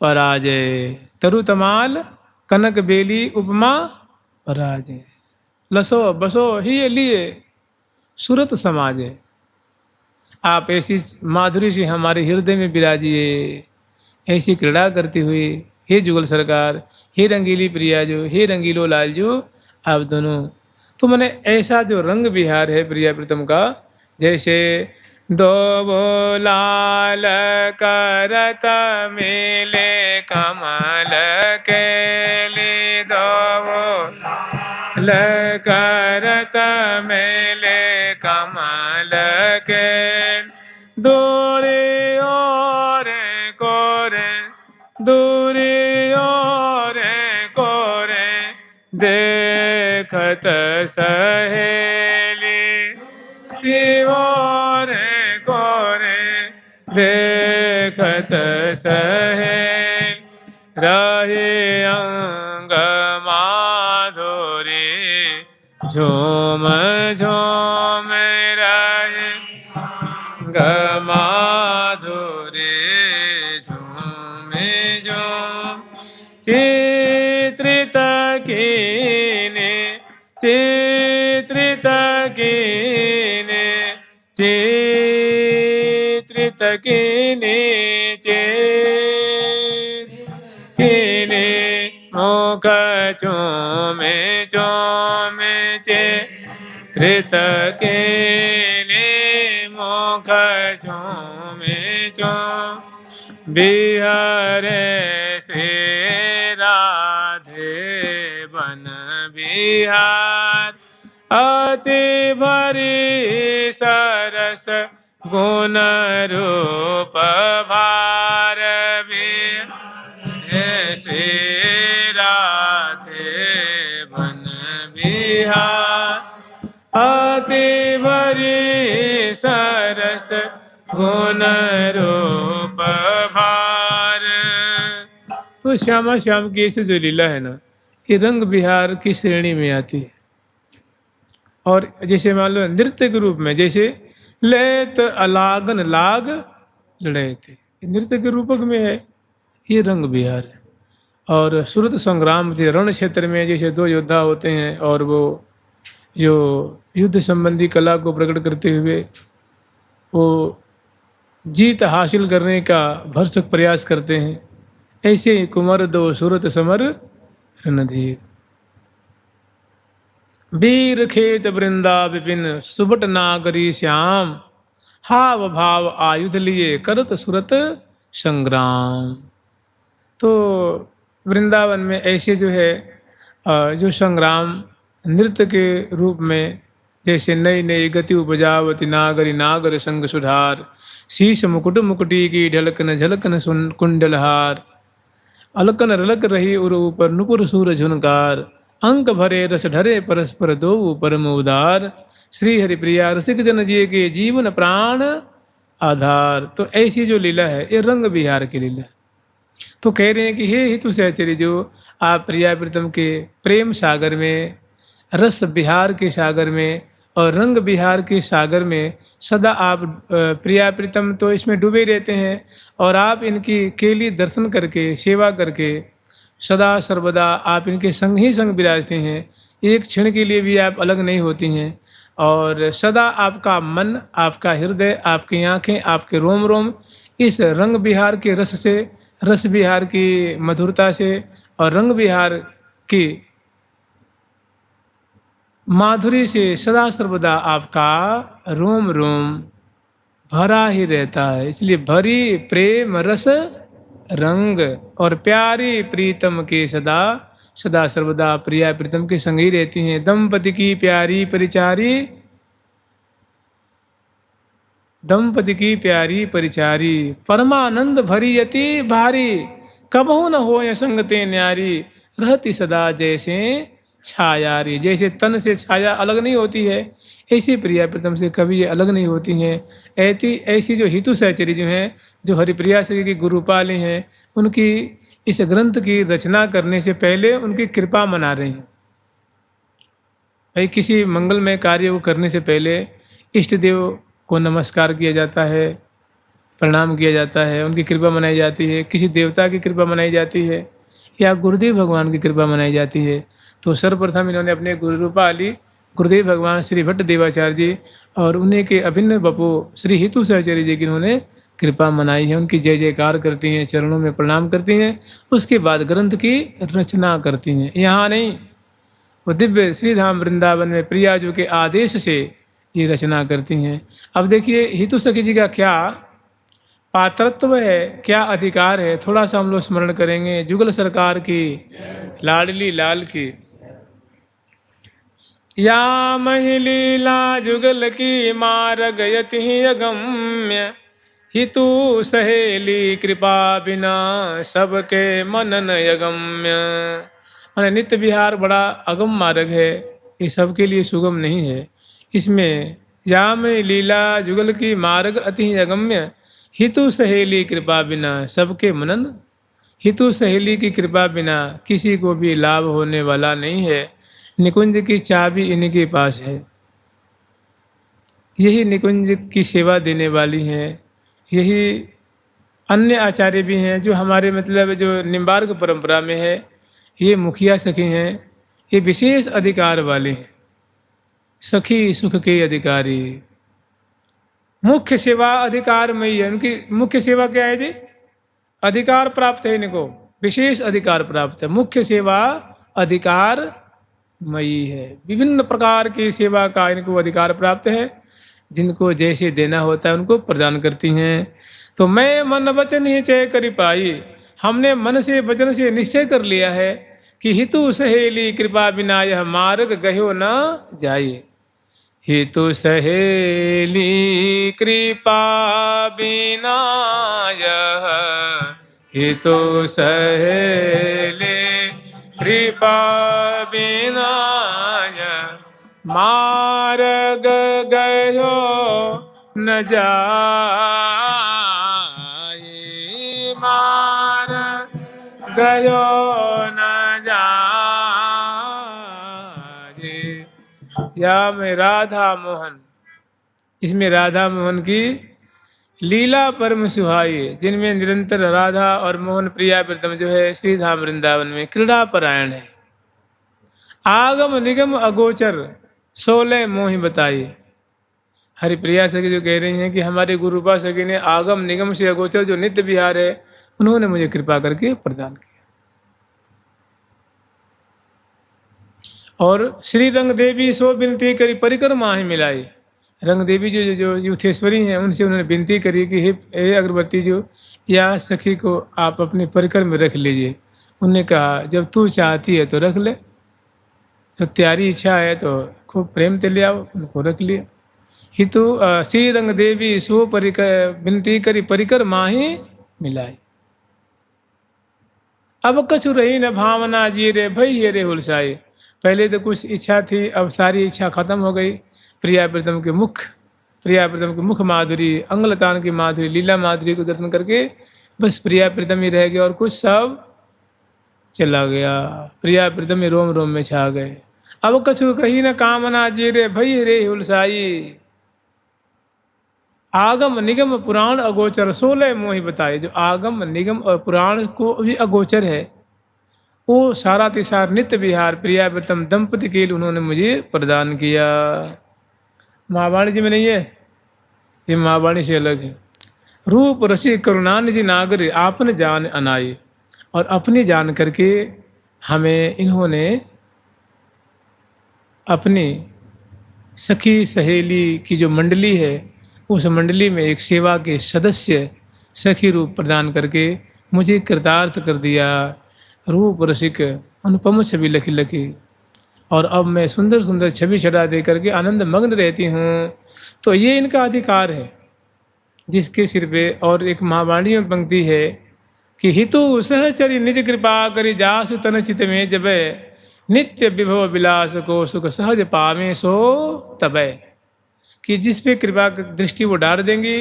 पराजय। तरु तमाल कनक बेली उपमा पराजय। लसो बसो ही लिए सुरत समाजे। आप ऐसी माधुरी से हमारे हृदय में विराजिए, ऐसी क्रीड़ा करती हुई हे जुगल सरकार, हे रंगीली प्रिया जो, हे रंगीलो लाल जो, आप दोनों। तो मैंने ऐसा जो रंग विहार है प्रिया प्रीतम का, जैसे दो वो लाल करत मिले कमल केली, दो वो लाल करत मिले कमल के, दूरी ओर कोरे, दूरी ओर कोरे, देखत सहेली, शिवोर कोरे, देखत सहेली, रहे अंग माधुरी, झूम झूम रहे अंग माधुरी, झूम झूम, चित्रित कीने, चित्रित कीने, चित्रित कीने, कीने, मुख चूमे चूमे, चित्रित कीने, मुख चूमे चूम, बिहारे श्री राधे बन बिहार, अति भरी सरस गुण रूप भार, श्री राधे बन बिहार, अति भरी सरस गुण रूप भार। तो श्यामा श्याम की ऐसी जो लीला है ना, ये रंग बिहार की श्रेणी में आती है। और जैसे मान लो नृत्य के रूप में, जैसे लेत अलागन लाग लड़े थे, नृत्य के रूपक में है, ये रंग बिहार है। और सूरत संग्राम जो रण क्षेत्र में जैसे दो योद्धा होते हैं और वो जो युद्ध संबंधी कला को प्रकट करते हुए वो जीत हासिल करने का भरसक प्रयास करते हैं, ऐसे ही कुंवर दो सूरत समर रणधीर, वीर खेत वृंदा विपिन, सुबट नागरी श्याम, हाव भाव आयुध लिए करत सुरत संग्राम। तो वृंदावन में ऐसे जो है जो संग्राम नृत्य के रूप में, जैसे नई नई गति उपजावती नागरी नागर संग सुधार, शीश मुकुट मुकुटी की ढलकन झलकन सुन कुंडलहार, अलकन रलक रही उर ऊपर नुपुर सूर झुनकार, अंक भरे रस ढरे परस्पर दो परम उदार, श्री हरिप्रिया रसिक जन जी के जीवन प्राण आधार। तो ऐसी जो लीला है ये रंग बिहार की लीला। तो कह रहे हैं कि हे हितु सहचरी, जो आप प्रिया प्रीतम के प्रेम सागर में, रस बिहार के सागर में और रंग बिहार के सागर में सदा आप प्रिया प्रीतम तो इसमें डूबे रहते हैं और आप इनकी केली दर्शन करके सेवा करके सदा सर्वदा आप इनके संग ही संग विराजते हैं, एक क्षण के लिए भी आप अलग नहीं होती हैं और सदा आपका मन, आपका हृदय, आपकी आँखें, आपके रोम रोम इस रंग बिहार के रस से, रस बिहार की मधुरता से और रंग बिहार की माधुरी से सदा सर्वदा आपका रोम रोम भरा ही रहता है। इसलिए भरी प्रेम रस रंग और प्यारी प्रीतम के सदा सदा सर्वदा प्रिया प्रीतम के संग ही रहती हैं। दंपति की प्यारी परिचारी, दंपति की प्यारी परिचारी, परमानंद भरी यति भारी, कबहू न हो य संगते न्यारी, रहती सदा जैसे छायारी। जैसे तन से छाया अलग नहीं होती है, ऐसी प्रिया प्रीतम से कभी ये अलग नहीं होती हैं। ऐसी जो हितु सहचरी जो हैं, जो हरिप्रिया श्री की गुरुपाली हैं, उनकी इस ग्रंथ की रचना करने से पहले उनकी कृपा मना रहे हैं। भाई किसी मंगलमय कार्य को करने से पहले इष्ट देव को नमस्कार किया जाता है, प्रणाम किया जाता है, उनकी कृपा मनाई जाती है, किसी देवता की कृपा मनाई जाती है या गुरुदेव भगवान की कृपा मनाई जाती है। तो सर्वप्रथम इन्होंने अपने गुरु रूपा ली गुरुदेव भगवान श्री भट्ट देवाचार्य जी और उन्हीं के अभिन्न बपू श्री हितु सहचरी जी की इन्होंने कृपा मनाई है। उनकी जय जयकार करती हैं, चरणों में प्रणाम करती हैं, उसके बाद ग्रंथ की रचना करती हैं। यहाँ नहीं, वो दिव्य श्रीधाम वृंदावन में प्रिया जी के आदेश से ये रचना करती हैं। अब देखिए हितु सखी जी का क्या पात्रत्व है, क्या अधिकार है, थोड़ा सा हम लोग स्मरण करेंगे। जुगल सरकार की, लाडली लाल की। या मही लीला जुगल की मार्ग यति अगम्य, हितु सहेली कृपा बिना सबके मनन अगम्य। माने नित्य विहार बड़ा अगम मार्ग है, ये सबके लिए सुगम नहीं है। इसमें याम लीला जुगल की मार्ग अति अगम्य, हितु सहेली कृपा बिना सबके मनन। हितु सहेली की कृपा बिना किसी को भी लाभ होने वाला नहीं है। निकुंज की चाबी इन्हीं के पास है, यही निकुंज की सेवा देने वाली हैं। यही अन्य आचार्य भी हैं जो हमारे मतलब जो निम्बार्क परंपरा में है, ये मुखिया सखी हैं, ये विशेष अधिकार वाले हैं, सखी सुख के अधिकारी। मुख्य सेवा अधिकार में ही है उनकी। मुख्य सेवा क्या है जी? अधिकार प्राप्त है इनको, विशेष अधिकार प्राप्त है। मुख्य सेवा अधिकार मयी है, विभिन्न प्रकार की सेवा का इनको अधिकार प्राप्त है। जिनको जैसे देना होता है उनको प्रदान करती हैं। तो मैं मन वचन ही चय करी पाई, हमने मन से वचन से निश्चय कर लिया है कि हितु सहेली कृपा बिना यह मार्ग गयो न जाए। हितु सहेली कृपा बिना यह, हितु सहेली कृपा बिना यह मार्ग गयो न जाए, मार्ग गयो न जाए। या में राधा मोहन, इसमें राधा मोहन की लीला परम सुहाई, जिनमें निरंतर राधा और मोहन प्रिया प्रीतम जो है श्रीधाम वृंदावन में क्रीड़ा परायण है। आगम निगम अगोचर 16 मोहि बताई। हरिप्रिया सखी जो कह रही हैं कि हमारे गुरुपा सखी ने आगम निगम से अगोचर जो नित्य विहार है उन्होंने मुझे कृपा करके प्रदान किया। और श्री रंग देवी सो विनती करी परिकर माहि मिलाई। रंग देवी जो जो यूथेश्वरी हैं उनसे उन्होंने विनती करी कि हे अगरबत्ती जो या सखी को आप अपने परिकर में रख लीजिए। उन्होंने कहा जब तू चाहती है तो रख ले, तो त्यारी इच्छा है तो खूब प्रेम से ले आओ, उनको रख लिया। हितु श्री रंग देवी सो परिकर विनती करी परिकर माही मिलाई। अब कछु रही न भावना जी रे भई ये रे हुलसाई। पहले तो कुछ इच्छा थी, अब सारी इच्छा खत्म हो गई। प्रिया प्रीतम के मुख माधुरी, अंगलतान की माधुरी, लीला माधुरी को दर्शन करके बस प्रिया प्रीतम ही रह गया और कुछ सब चला गया। प्रिया प्रीतम ही रोम रोम में छा गए। अब कछु कही न कामना जी रे भई रे हुलसाई। आगम निगम पुराण अगोचर 16 मोहि बताए। जो आगम निगम और पुराण को भी अगोचर है वो सारा तिसार नित्य विहार प्रिया प्रीतम दंपति के लिए उन्होंने मुझे प्रदान किया। महावाणी जी में नहीं है, ये महावाणी से अलग है। रूप रसी करुणानिधि नागर आपने जान अनाई। और अपनी जान करके हमें इन्होंने अपनी सखी सहेली की जो मंडली है उस मंडली में एक सेवा के सदस्य सखी रूप प्रदान करके मुझे कृतार्थ कर दिया। रूप रसिक अनुपम छवि लखी लखी, और अब मैं सुंदर सुंदर छवि छड़ा दे करके आनंद मग्न रहती हूँ। तो ये इनका अधिकार है जिसके सिर पे। और एक महावाणी में पंक्ति है कि हितु सहचरी निज कृपा करी जासु तन चित में जबे, नित्य विभव विलास को सुख सहज पावे सो तबे। कि जिस पे कृपा दृष्टि वो डाल देंगी।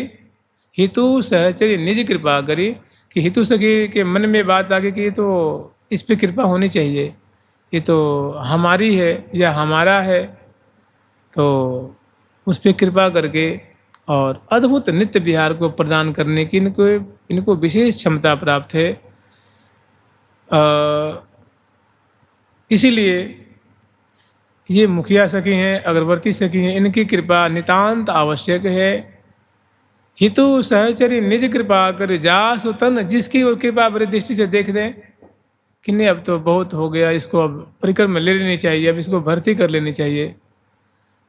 हितु सहचरी निज कृपा करी, कि हितु सखी के मन में बात आ गई कि ये तो इस पे कृपा होनी चाहिए, ये तो हमारी है या हमारा है, तो उस पर कृपा करके और अद्भुत नित्य विहार को प्रदान करने की इनको विशेष क्षमता प्राप्त है। इसीलिए ये मुखिया सखी हैं, अगरवर्ती सखी हैं, इनकी कृपा नितांत आवश्यक है। हितु सहचरी निज कृपा कर जासु तन, जिसकी और कृपा बड़ी दृष्टि से देख दें कि नहीं अब तो बहुत हो गया, इसको अब परिकर में ले लेनी चाहिए, अब इसको भर्ती कर लेनी चाहिए,